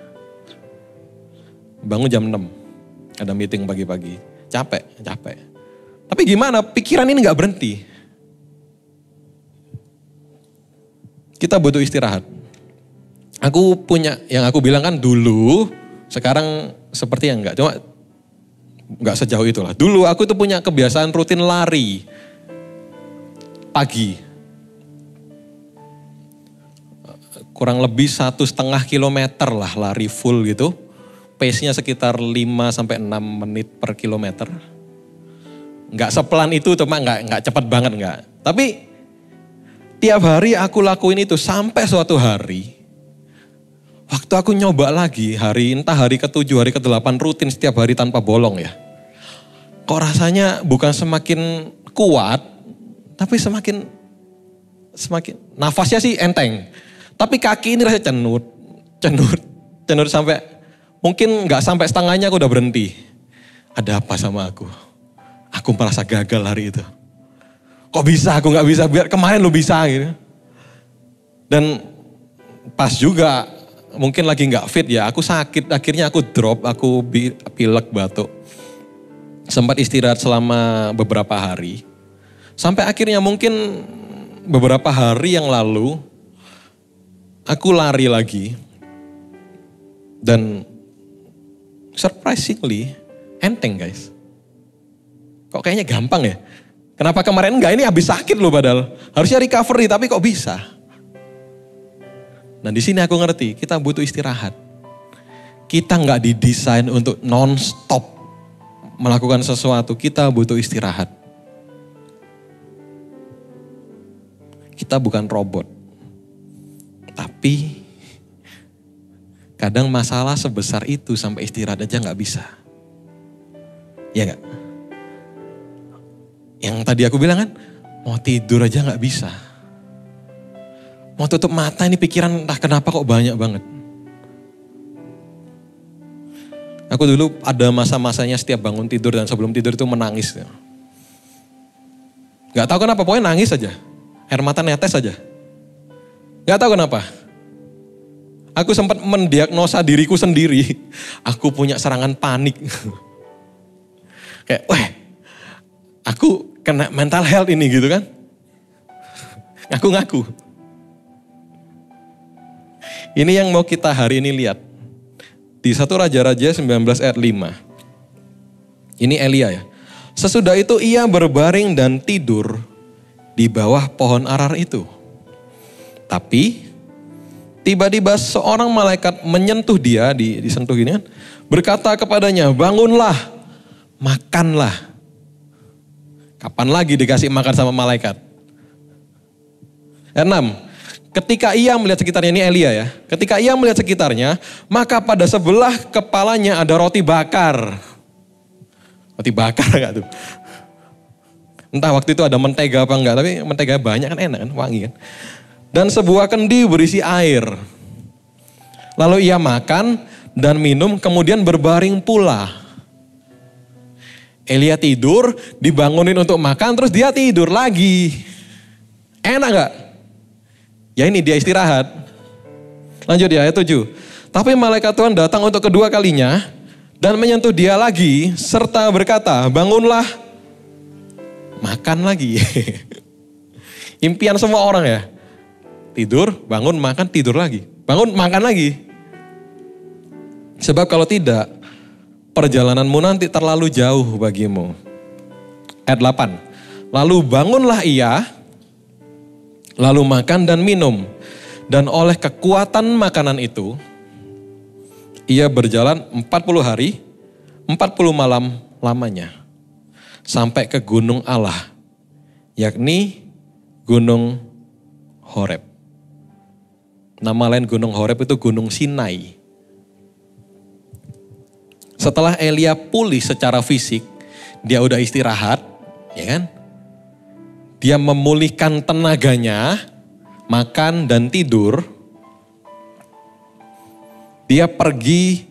Bangun jam 6. Ada meeting pagi-pagi. Capek. Tapi gimana, pikiran ini gak berhenti. Kita butuh istirahat. Aku punya, yang aku bilang kan dulu, sekarang sepertinya enggak. Cuma enggak sejauh itulah. Dulu aku tuh punya kebiasaan rutin lari pagi. Kurang lebih 1,5 kilometer lah lari full gitu. Pace-nya sekitar 5-6 menit per kilometer. Enggak sepelan itu, cuma enggak cepat banget enggak. Tapi tiap hari aku lakuin itu sampai suatu hari. Waktu aku nyoba lagi entah hari ke-7, hari ke-8 rutin setiap hari tanpa bolong ya. Kok rasanya bukan semakin kuat, tapi semakin nafasnya sih enteng. Tapi kaki ini rasanya cenut sampai mungkin gak sampai setengahnya aku udah berhenti. Ada apa sama aku? Aku merasa gagal hari itu. Kok bisa aku gak bisa, biar kemarin lu bisa gitu. Dan pas juga mungkin lagi gak fit ya, aku sakit, akhirnya aku drop, aku pilek batuk. Sempat istirahat selama beberapa hari. Sampai akhirnya mungkin beberapa hari yang lalu, aku lari lagi. Dan surprisingly enteng guys. Kok kayaknya gampang ya? Kenapa kemarin enggak? Ini habis sakit loh padahal. Harusnya recovery tapi kok bisa? Nah di sini aku ngerti, kita butuh istirahat. Kita nggak didesain untuk non-stop melakukan sesuatu. Kita butuh istirahat. Kita bukan robot. Tapi kadang masalah sebesar itu sampai istirahat aja nggak bisa. Ya nggak? Yang tadi aku bilang kan, mau tidur aja nggak bisa. Mau tutup mata ini pikiran entah kenapa kok banyak banget. Aku dulu ada masa-masanya setiap bangun tidur dan sebelum tidur itu menangis. Gak tahu kenapa, pokoknya nangis aja. Air mata netes aja. Gak tahu kenapa. Aku sempat mendiagnosa diriku sendiri. Aku punya serangan panik. Kayak, aku kena mental health ini gitu kan. Ngaku-ngaku. Ini yang mau kita hari ini lihat. Di 1 Raja-Raja 19 ayat 5. Ini Elia ya. Sesudah itu ia berbaring dan tidur di bawah pohon arar itu. Tapi tiba-tiba seorang malaikat menyentuh dia, disentuh gini kan. Berkata kepadanya, bangunlah, makanlah. Kapan lagi dikasih makan sama malaikat? 6. Ketika ia melihat sekitarnya, ini Elia ya. Ketika ia melihat sekitarnya, maka pada sebelah kepalanya ada roti bakar. Roti bakar gak tuh? Entah waktu itu ada mentega apa enggak, tapi mentega banyak kan enak kan, wangi kan. Dan sebuah kendi berisi air. Lalu ia makan dan minum, kemudian berbaring pula. Elia tidur, dibangunin untuk makan, terus dia tidur lagi. Enak gak? Ya ini dia istirahat. Lanjut ya ayat 7. Tapi malaikat Tuhan datang untuk kedua kalinya dan menyentuh dia lagi serta berkata, bangunlah, makan lagi. Impian semua orang ya. Tidur, bangun, makan, tidur lagi. Bangun, makan lagi. Sebab kalau tidak, perjalananmu nanti terlalu jauh bagimu. Ayat 8. Lalu bangunlah ia, lalu makan dan minum. Dan oleh kekuatan makanan itu, ia berjalan 40 hari, 40 malam lamanya. Sampai ke gunung Allah, yakni Gunung Horeb. Nama lain Gunung Horeb itu Gunung Sinai. Setelah Elia pulih secara fisik, dia udah istirahat, ya kan? Dia memulihkan tenaganya, makan dan tidur. Dia pergi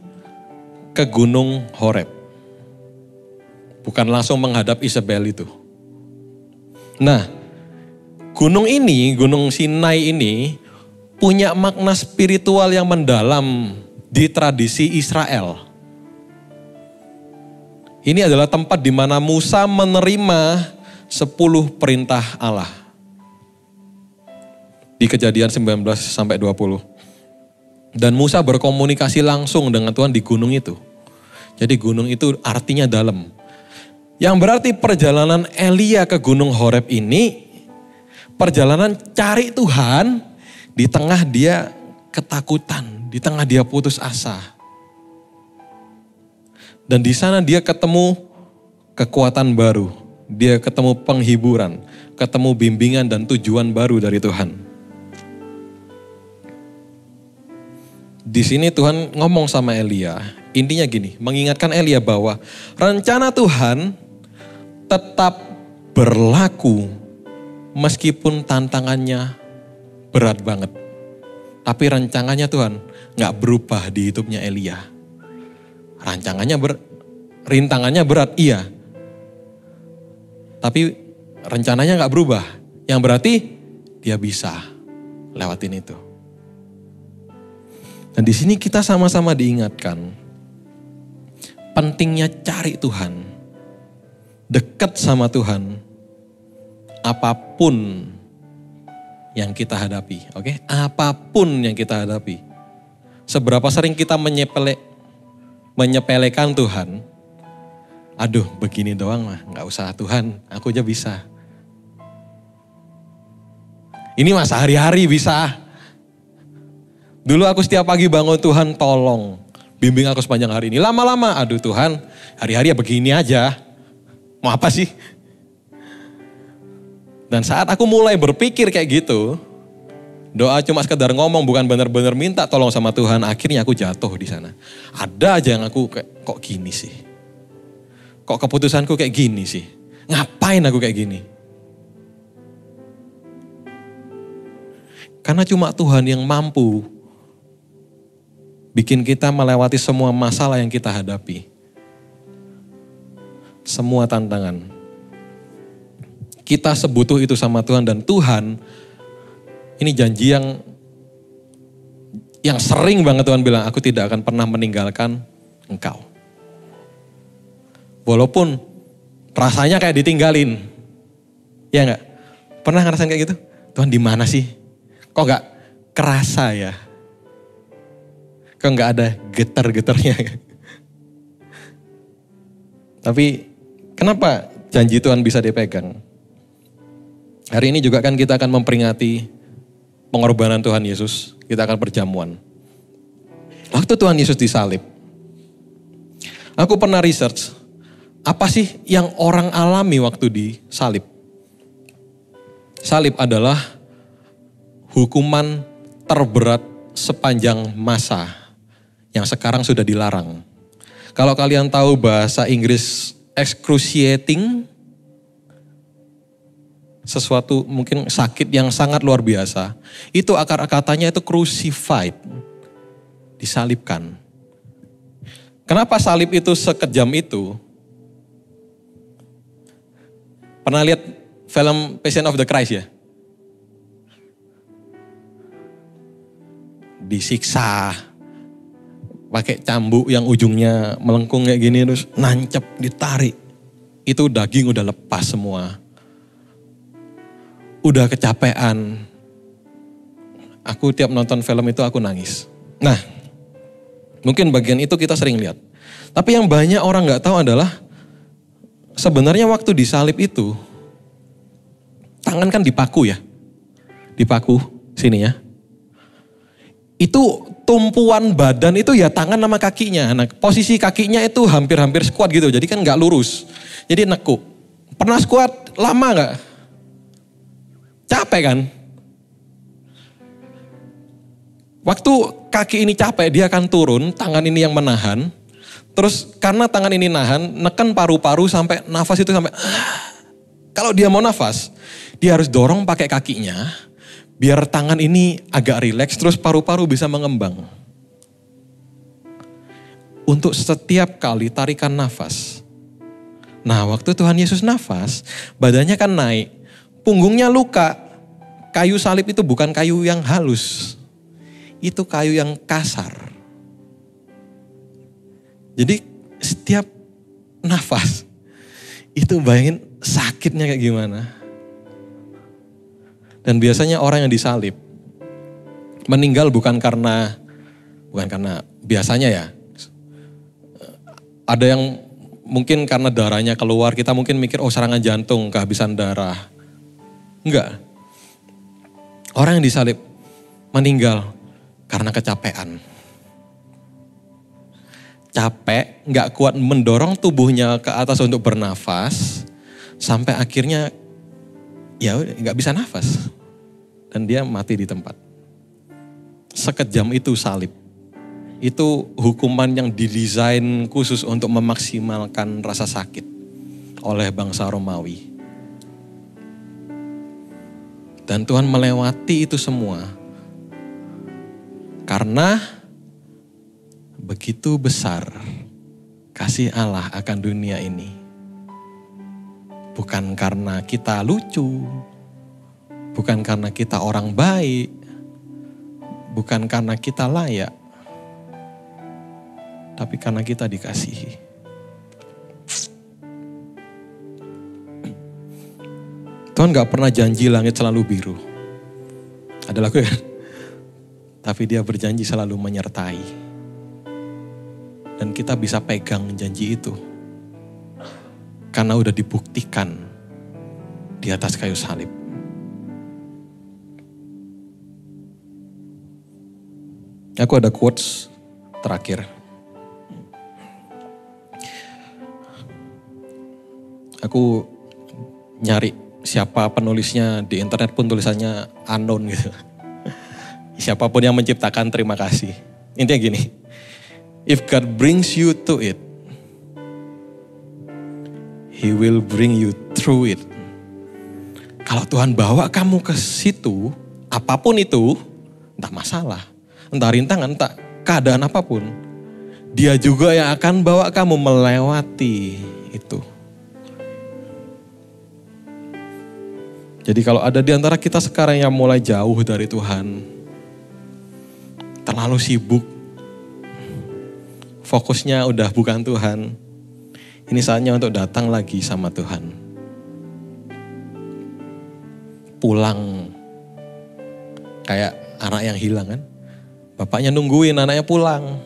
ke Gunung Horeb. Bukan langsung menghadap Isabel itu. Nah, gunung ini, Gunung Sinai ini punya makna spiritual yang mendalam di tradisi Israel. Ini adalah tempat di mana Musa menerima 10 perintah Allah. Di Kejadian 19 sampai 20. Dan Musa berkomunikasi langsung dengan Tuhan di gunung itu. Jadi gunung itu artinya dalam. Yang berarti perjalanan Elia ke Gunung Horeb ini perjalanan cari Tuhan di tengah dia ketakutan, di tengah dia putus asa. Dan di sana dia ketemu kekuatan baru, dia ketemu penghiburan, ketemu bimbingan dan tujuan baru dari Tuhan. Di sini Tuhan ngomong sama Elia, intinya gini, mengingatkan Elia bahwa rencana Tuhan tetap berlaku meskipun tantangannya berat banget. Tapi rancangannya Tuhan gak berubah di hidupnya Elia. Rintangannya berat, iya. Tapi rencananya gak berubah. Yang berarti dia bisa lewatin itu. Dan di sini kita sama-sama diingatkan pentingnya cari Tuhan, dekat sama Tuhan, apapun yang kita hadapi, oke? Apapun yang kita hadapi. Seberapa sering kita menyepelekan Tuhan. Aduh, begini doang mah, nggak usah Tuhan, aku aja bisa. Ini mah sehari-hari bisa. Dulu aku setiap pagi bangun, Tuhan tolong bimbing aku sepanjang hari ini. Lama-lama, aduh Tuhan, hari-hari ya begini aja. Mau apa sih? Dan saat aku mulai berpikir kayak gitu, doa cuma sekedar ngomong, bukan benar-benar minta tolong sama Tuhan, akhirnya aku jatuh di sana. Ada aja yang aku kayak, kok gini sih? Kok keputusanku kayak gini sih? Ngapain aku kayak gini? Karena cuma Tuhan yang mampu bikin kita melewati semua masalah yang kita hadapi. Semua tantangan. Kita sebutuh itu sama Tuhan, dan Tuhan, ini janji yang sering banget Tuhan bilang, aku tidak akan pernah meninggalkan engkau. Walaupun rasanya kayak ditinggalin. Ya enggak? Pernah ngerasain kayak gitu? Tuhan di mana sih? Kok enggak kerasa ya? Kok enggak ada getar-getarnya? Tapi kenapa janji Tuhan bisa dipegang? Hari ini juga kan kita akan memperingati pengorbanan Tuhan Yesus. Kita akan perjamuan. Waktu Tuhan Yesus disalib, aku pernah research, apa sih yang orang alami waktu disalib? Salib adalah hukuman terberat sepanjang masa yang sekarang sudah dilarang. Kalau kalian tahu bahasa Inggris excruciating, sesuatu mungkin sakit yang sangat luar biasa, itu akar katanya itu crucified, disalibkan. Kenapa salib itu sekejam itu? Pernah lihat film Passion of the Christ ya? disiksa, pakai cambuk yang ujungnya melengkung kayak gini terus nancep, ditarik. Itu daging udah lepas semua. Udah kecapean. Aku tiap nonton film itu aku nangis. Nah, mungkin bagian itu kita sering lihat. Tapi yang banyak orang gak tahu adalah sebenarnya waktu disalib itu, tangan kan dipaku ya. Dipaku sini ya. Itu tumpuan badan itu ya tangan sama kakinya. Nah, posisi kakinya itu hampir-hampir squat gitu. Jadi kan gak lurus. Jadi nekuk. Pernah squat lama gak? Capek kan? Waktu kaki ini capek, dia akan turun, tangan ini yang menahan. Terus karena tangan ini nahan, neken paru-paru sampai nafas itu sampai... Kalau dia mau nafas, dia harus dorong pakai kakinya, biar tangan ini agak rileks, terus paru-paru bisa mengembang. Untuk setiap kali tarikan nafas. Nah, waktu Tuhan Yesus nafas, badannya kan naik, punggungnya luka. Kayu salib itu bukan kayu yang halus. Itu kayu yang kasar. Jadi setiap nafas itu bayangin sakitnya kayak gimana. Dan biasanya orang yang disalib meninggal bukan karena biasanya ya. Ada yang mungkin karena darahnya keluar, kita mungkin mikir oh serangan jantung, kehabisan darah. Enggak. Orang yang disalib meninggal karena kecapean. Capek, gak kuat mendorong tubuhnya ke atas untuk bernafas, sampai akhirnya ya gak bisa nafas. Dan dia mati di tempat. Sekejam itu salib. Itu hukuman yang didesain khusus untuk memaksimalkan rasa sakit oleh bangsa Romawi. Dan Tuhan melewati itu semua. Karena begitu besar kasih Allah akan dunia ini. Bukan karena kita lucu. Bukan karena kita orang baik. Bukan karena kita layak. Tapi karena kita dikasihi. Tuhan gak pernah janji langit selalu biru. Ada lagu ya? Tapi dia berjanji selalu menyertai. Dan kita bisa pegang janji itu. Karena udah dibuktikan di atas kayu salib. Aku ada quotes terakhir. Aku nyari siapa penulisnya di internet pun tulisannya unknown gitu. Siapapun yang menciptakan terima kasih. Intinya gini, if God brings you to it, He will bring you through it. Kalau Tuhan bawa kamu ke situ, apapun itu, entah masalah, entah rintangan, entah keadaan apapun, Dia juga yang akan bawa kamu melewati itu. Jadi kalau ada di antara kita sekarang yang mulai jauh dari Tuhan, terlalu sibuk, fokusnya udah bukan Tuhan, ini saatnya untuk datang lagi sama Tuhan. Pulang, kayak anak yang hilang kan, bapaknya nungguin anaknya pulang.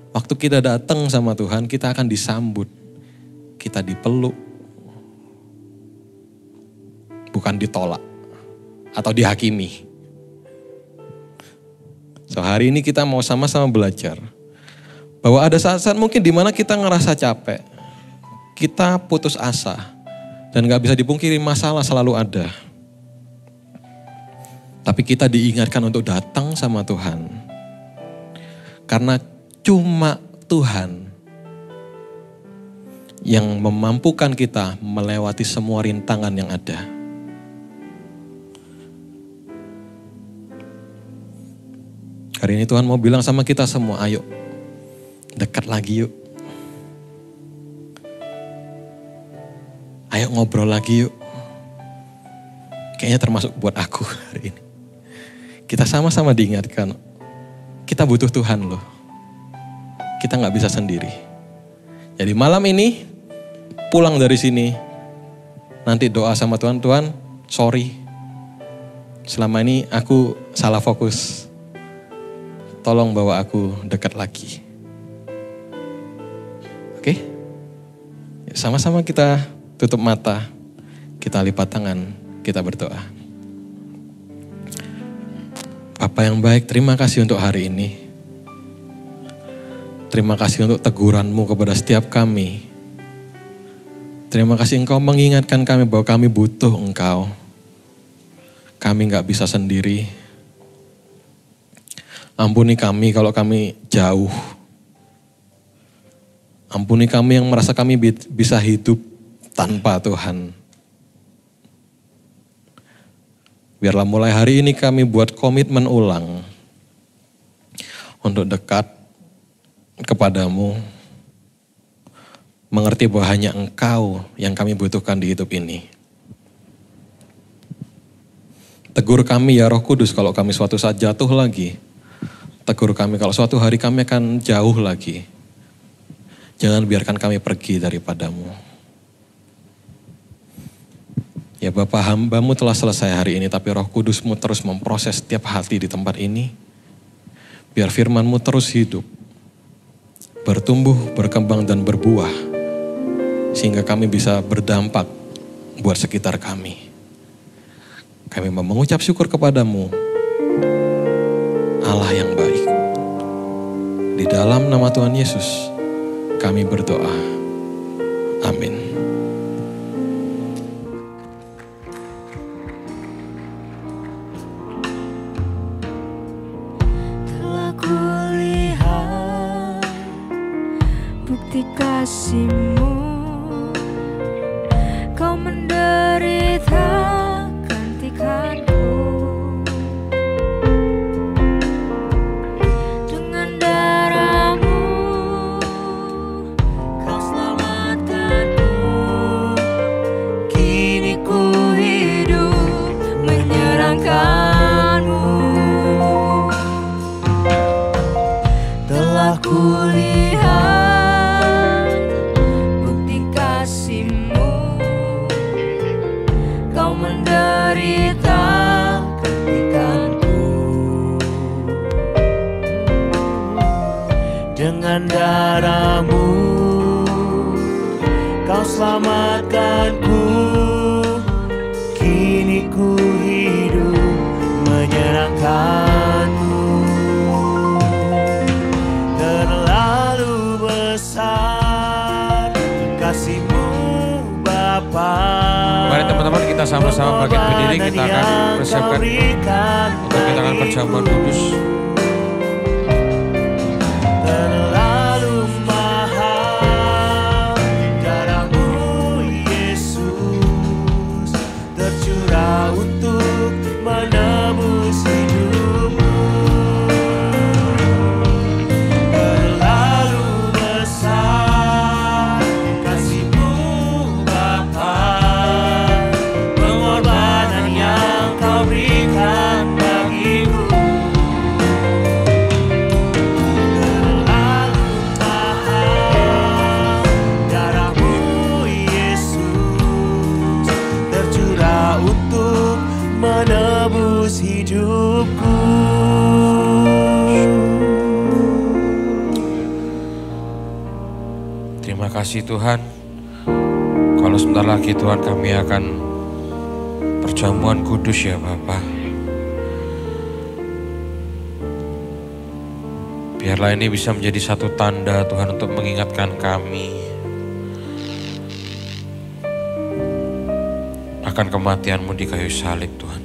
Waktu kita datang sama Tuhan, kita akan disambut, kita dipeluk. Bukan ditolak atau dihakimi. So hari ini kita mau sama-sama belajar bahwa ada saat-saat mungkin di mana kita ngerasa capek, kita putus asa, dan gak bisa dipungkiri masalah selalu ada. Tapi kita diingatkan untuk datang sama Tuhan. Karena cuma Tuhan yang memampukan kita melewati semua rintangan yang ada. Hari ini Tuhan mau bilang sama kita semua, ayo dekat lagi yuk. Ayo ngobrol lagi yuk. Kayaknya termasuk buat aku hari ini. Kita sama-sama diingatkan kita butuh Tuhan loh. Kita nggak bisa sendiri. Jadi malam ini pulang dari sini, nanti doa sama Tuhan, Tuhan sorry. Selama ini aku salah fokus. Tolong bawa aku dekat lagi. Oke? Sama-sama kita tutup mata, kita lipat tangan, kita berdoa. Bapa yang baik, terima kasih untuk hari ini. Terima kasih untuk teguran-Mu kepada setiap kami. Terima kasih Engkau mengingatkan kami bahwa kami butuh Engkau. Kami gak bisa sendiri. Ampuni kami kalau kami jauh. Ampuni kami yang merasa kami bisa hidup tanpa Tuhan. Biarlah mulai hari ini kami buat komitmen ulang untuk dekat kepadamu. Mengerti bahwa hanya Engkau yang kami butuhkan di hidup ini. Tegur kami ya Roh Kudus kalau kami suatu saat jatuh lagi. Tegur kami kalau suatu hari kami akan jauh lagi. Jangan biarkan kami pergi daripadamu. Ya Bapa, hamba-Mu telah selesai hari ini, tapi Roh Kudus-Mu terus memproses setiap hati di tempat ini. Biar firman-Mu terus hidup, bertumbuh, berkembang, dan berbuah. Sehingga kami bisa berdampak buat sekitar kami. Kami mengucap syukur kepadamu, Allah yang baik. Di dalam nama Tuhan Yesus, kami berdoa. Amin. Telah kulihat bukti kasih-Mu, Kau menderita gantikanku. Dengan darah-Mu Kau selamatkanku. Kini ku hidup menyerahkan-Mu. Telah kulihat bukti kasih-Mu, Kau menderita gantikanku. Dengan darah-Mu Kau selamatkanku. Kini ku hidup menyerahkan-Mu. Terlalu besar kasih-Mu Bapa. Mari teman-teman kita sama-sama bangkit berdiri, kita akan persiapkan untuk kita akan perjamuan kudus. Terlalu mahal darah-Mu Yesus, tercurah untuk menebus hidupmu. Terlalu besar kasih-Mu Bapa, pengorbanan yang Kau berikan bagiku. Terlalu mahal darah-Mu Yesus, tercurah untuk menebus hidupku. Terima kasih Tuhan. Kalau sebentar lagi Tuhan kami akan perjamuan kudus ya Bapa. Biarlah ini bisa menjadi satu tanda Tuhan untuk mengingatkan kami akan kematian-Mu di kayu salib Tuhan.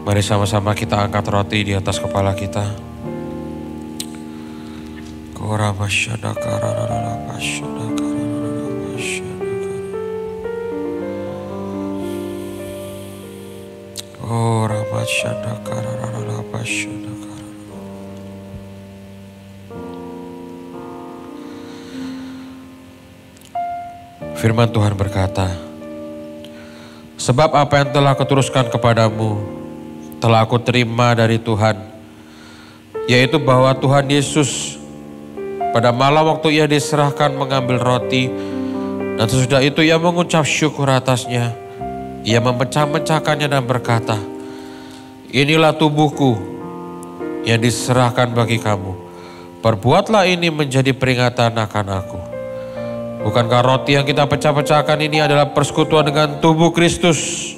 Mari sama-sama kita angkat roti di atas kepala kita. Firman Tuhan berkata, sebab apa yang telah kuteruskan kepadamu, telah aku terima dari Tuhan, yaitu bahwa Tuhan Yesus pada malam waktu ia diserahkan mengambil roti, dan sesudah itu ia mengucap syukur atasnya, ia memecah-mecahkannya dan berkata, inilah tubuhku yang diserahkan bagi kamu. Perbuatlah ini menjadi peringatan akan aku. Bukankah roti yang kita pecah-pecahkan ini adalah persekutuan dengan tubuh Kristus?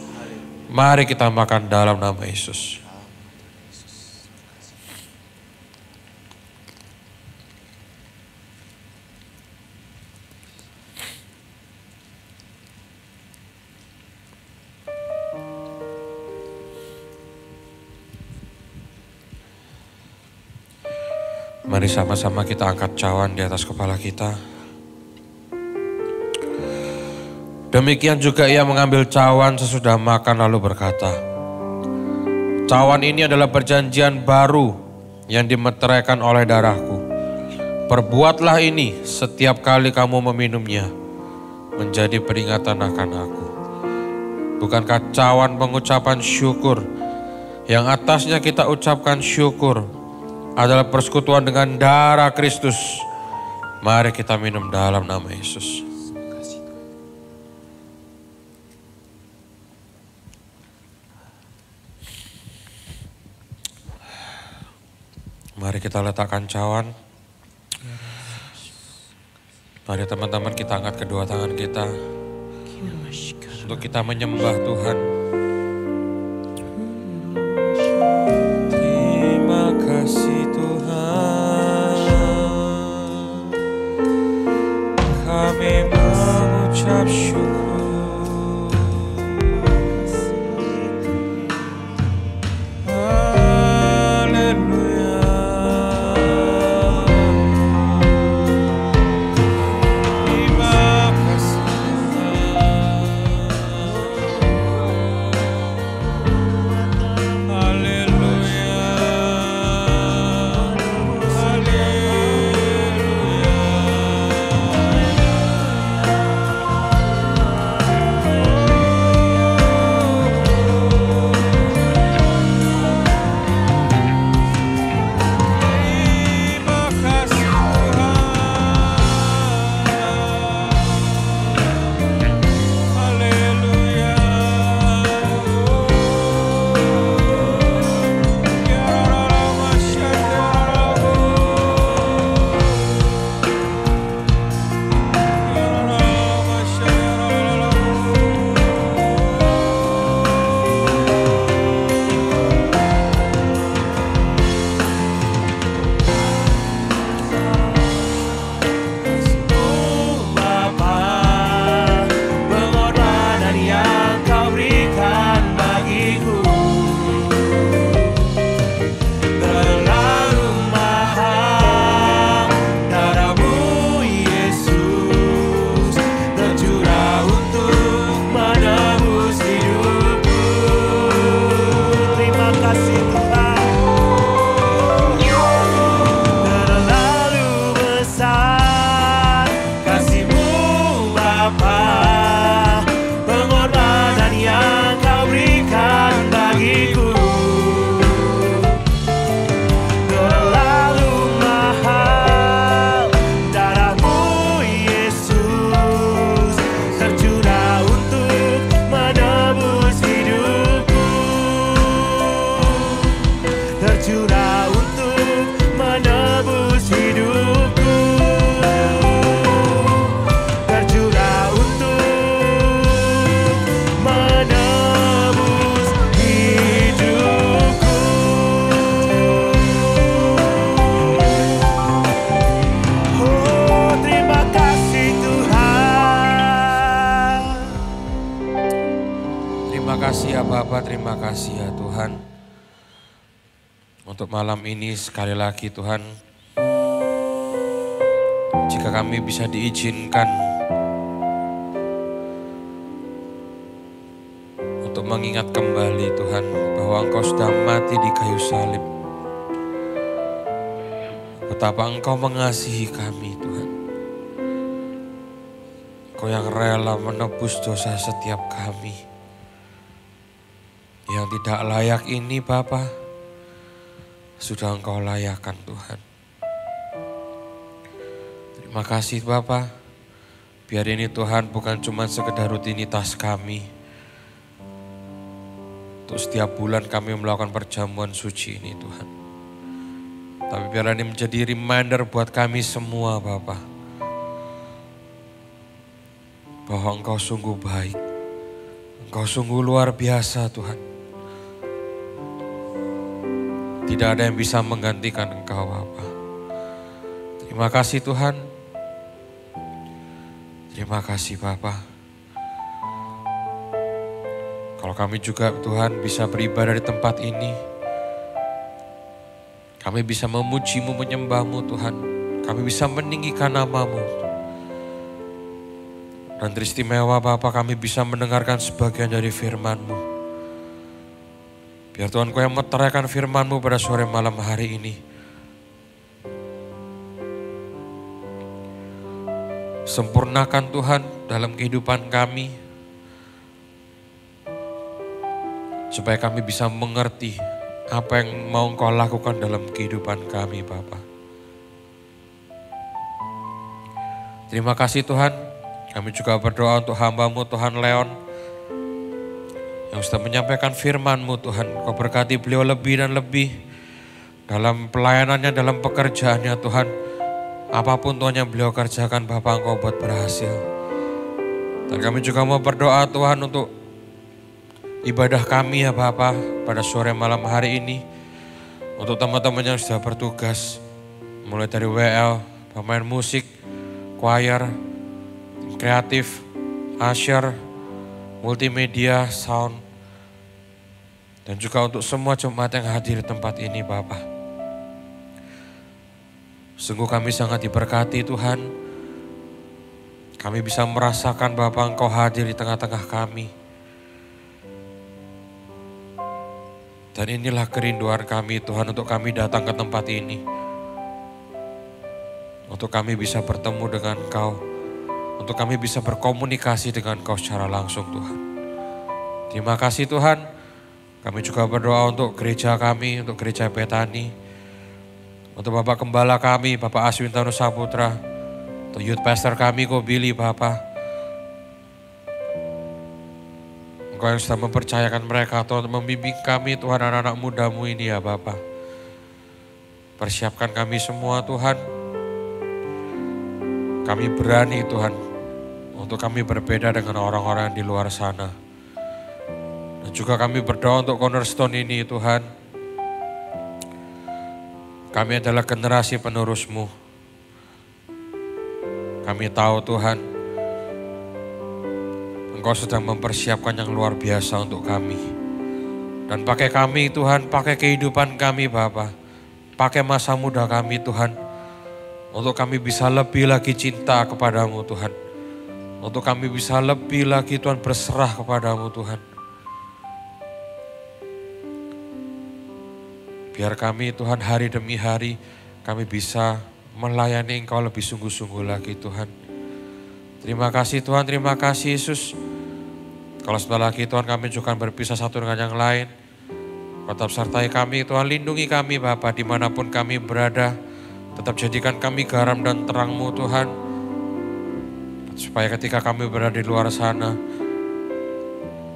Mari kita makan dalam nama Yesus. Mari sama-sama kita angkat cawan di atas kepala kita. Demikian juga ia mengambil cawan sesudah makan lalu berkata, cawan ini adalah perjanjian baru yang dimeteraikan oleh darahku. Perbuatlah ini setiap kali kamu meminumnya menjadi peringatan akan aku. Bukankah cawan pengucapan syukur yang atasnya kita ucapkan syukur adalah persekutuan dengan darah Kristus? Mari kita minum dalam nama Yesus. Mari kita letakkan cawan. Mari teman-teman kita angkat kedua tangan kita untuk kita menyembah Tuhan. Terima kasih Tuhan, kami mengucap syukur. Bapa, terima kasih ya Tuhan. Untuk malam ini sekali lagi Tuhan, jika kami bisa diizinkan untuk mengingat kembali Tuhan bahwa Engkau sudah mati di kayu salib. Betapa Engkau mengasihi kami Tuhan. Engkau yang rela menebus dosa setiap kami. Yang tidak layak ini Bapa, sudah Engkau layakkan Tuhan. Terima kasih Bapa. Biar ini Tuhan bukan cuma sekedar rutinitas kami. Untuk setiap bulan kami melakukan perjamuan suci ini Tuhan. Tapi biar ini menjadi reminder buat kami semua Bapa. Bahwa Engkau sungguh baik. Engkau sungguh luar biasa Tuhan. Tidak ada yang bisa menggantikan Engkau Bapa. Terima kasih Tuhan. Terima kasih Bapa. Kalau kami juga Tuhan bisa beribadah di tempat ini. Kami bisa memuji-Mu, menyembah-Mu Tuhan. Kami bisa meninggikan nama-Mu. Dan teristimewa Bapa kami bisa mendengarkan sebagian dari firman-Mu. Biar Tuhan Kau yang meteraikan firman-Mu pada sore malam hari ini. Sempurnakan Tuhan dalam kehidupan kami. Supaya kami bisa mengerti apa yang mau Engkau lakukan dalam kehidupan kami Bapa. Terima kasih Tuhan. Kami juga berdoa untuk hamba-Mu Tuhan Leon. Yang sudah menyampaikan firman-Mu Tuhan. Kau berkati beliau lebih dan lebih. Dalam pelayanannya, dalam pekerjaannya Tuhan. Apapun Tuhan yang beliau kerjakan Bapak Engkau buat berhasil. Dan kami juga mau berdoa Tuhan untuk ibadah kami ya Bapak pada sore malam hari ini. Untuk teman-teman yang sudah bertugas. Mulai dari WL, pemain musik, choir, kreatif, usher, multimedia, sound. Dan juga untuk semua jemaat yang hadir di tempat ini Bapak. Sungguh kami sangat diberkati Tuhan. Kami bisa merasakan Bapak Engkau hadir di tengah-tengah kami. Dan inilah kerinduan kami Tuhan untuk kami datang ke tempat ini. Untuk kami bisa bertemu dengan Engkau. Untuk kami bisa berkomunikasi dengan Engkau secara langsung Tuhan. Terima kasih Tuhan. Kami juga berdoa untuk gereja kami, untuk gereja Betani. Untuk Bapak Gembala kami, Bapak Aswintanu Saputra. Untuk youth pastor kami, Ko Billy Bapak. Engkau yang sudah mempercayakan mereka Tuhan untuk membimbing kami Tuhan anak-anak muda-Mu ini ya Bapak. Persiapkan kami semua Tuhan. Kami berani Tuhan untuk kami berbeda dengan orang-orang yang di luar sana. Dan juga kami berdoa untuk Cornerstone ini Tuhan. Kami adalah generasi penerus-Mu. Kami tahu Tuhan, Engkau sedang mempersiapkan yang luar biasa untuk kami. Dan pakai kami Tuhan, pakai kehidupan kami Bapa. Pakai masa muda kami Tuhan. Untuk kami bisa lebih lagi cinta kepada-Mu Tuhan. Untuk kami bisa lebih lagi Tuhan berserah kepada-Mu Tuhan. Biar kami Tuhan hari demi hari kami bisa melayani Engkau lebih sungguh-sungguh lagi Tuhan. Terima kasih Tuhan, terima kasih Yesus. Kalau sebentar lagi Tuhan kami juga berpisah satu dengan yang lain. Tetap sertai kami Tuhan, lindungi kami Bapa dimanapun kami berada. Tetap jadikan kami garam dan terang-Mu Tuhan. Supaya ketika kami berada di luar sana,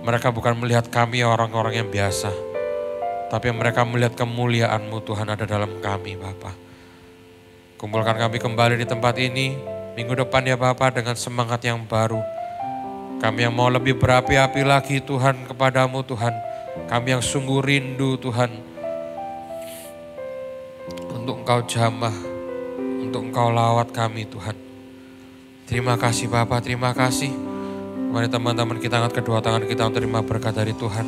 mereka bukan melihat kami orang-orang yang biasa. Tapi mereka melihat kemuliaan-Mu Tuhan ada dalam kami Bapa. Kumpulkan kami kembali di tempat ini minggu depan ya Bapa dengan semangat yang baru. Kami yang mau lebih berapi-api lagi Tuhan kepada-Mu Tuhan. Kami yang sungguh rindu Tuhan. Untuk Engkau jamah. Untuk Engkau lawat kami Tuhan. Terima kasih Bapa, terima kasih. Mari teman-teman kita angkat kedua tangan kita untuk terima berkat dari Tuhan.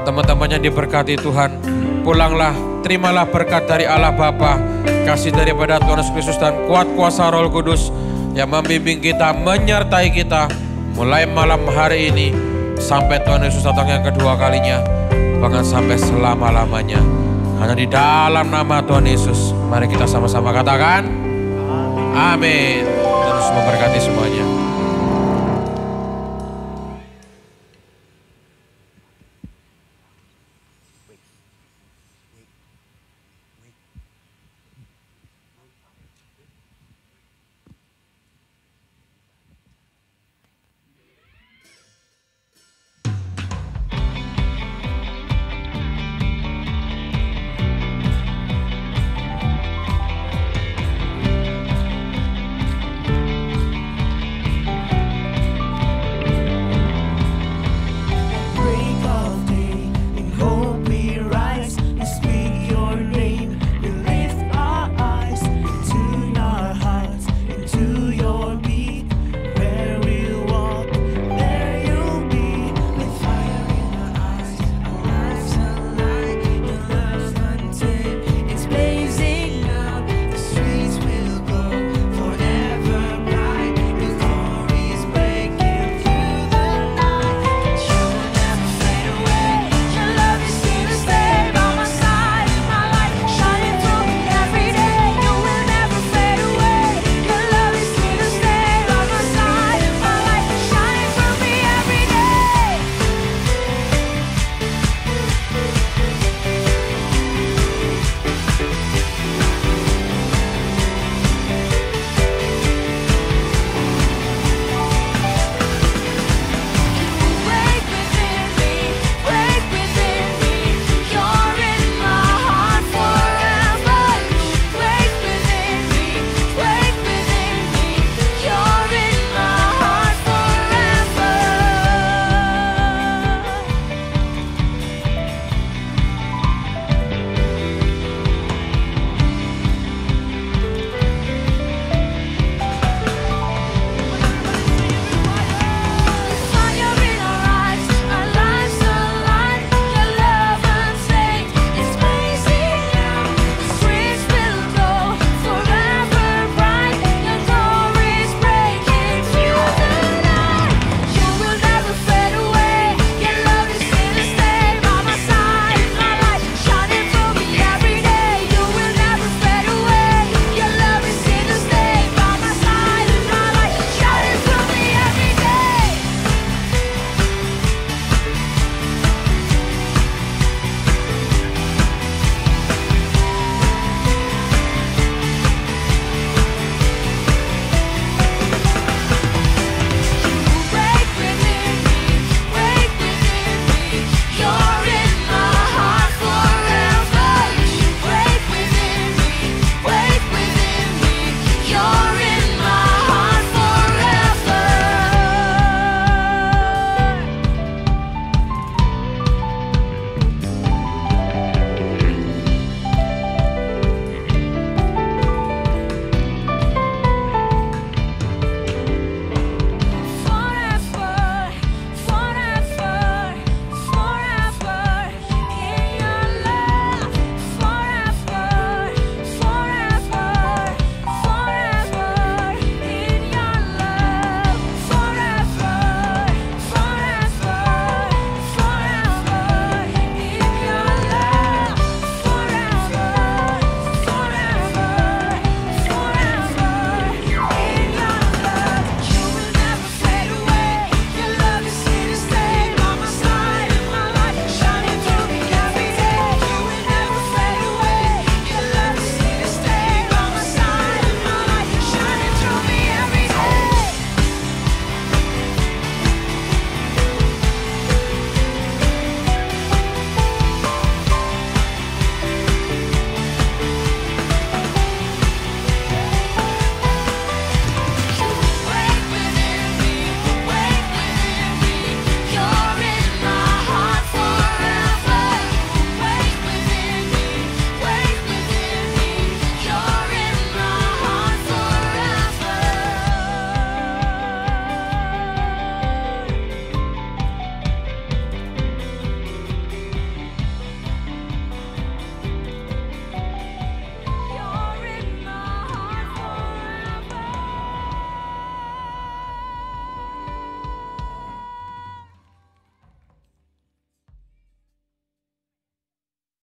Teman-temannya diberkati Tuhan, pulanglah terimalah berkat dari Allah Bapa, kasih daripada Tuhan Yesus Kristus dan kuat kuasa Roh Kudus yang membimbing kita, menyertai kita mulai malam hari ini sampai Tuhan Yesus datang yang kedua kalinya, bahkan sampai selama-lamanya. Hanya di dalam nama Tuhan Yesus, mari kita sama-sama katakan amin. Terus memberkati semuanya.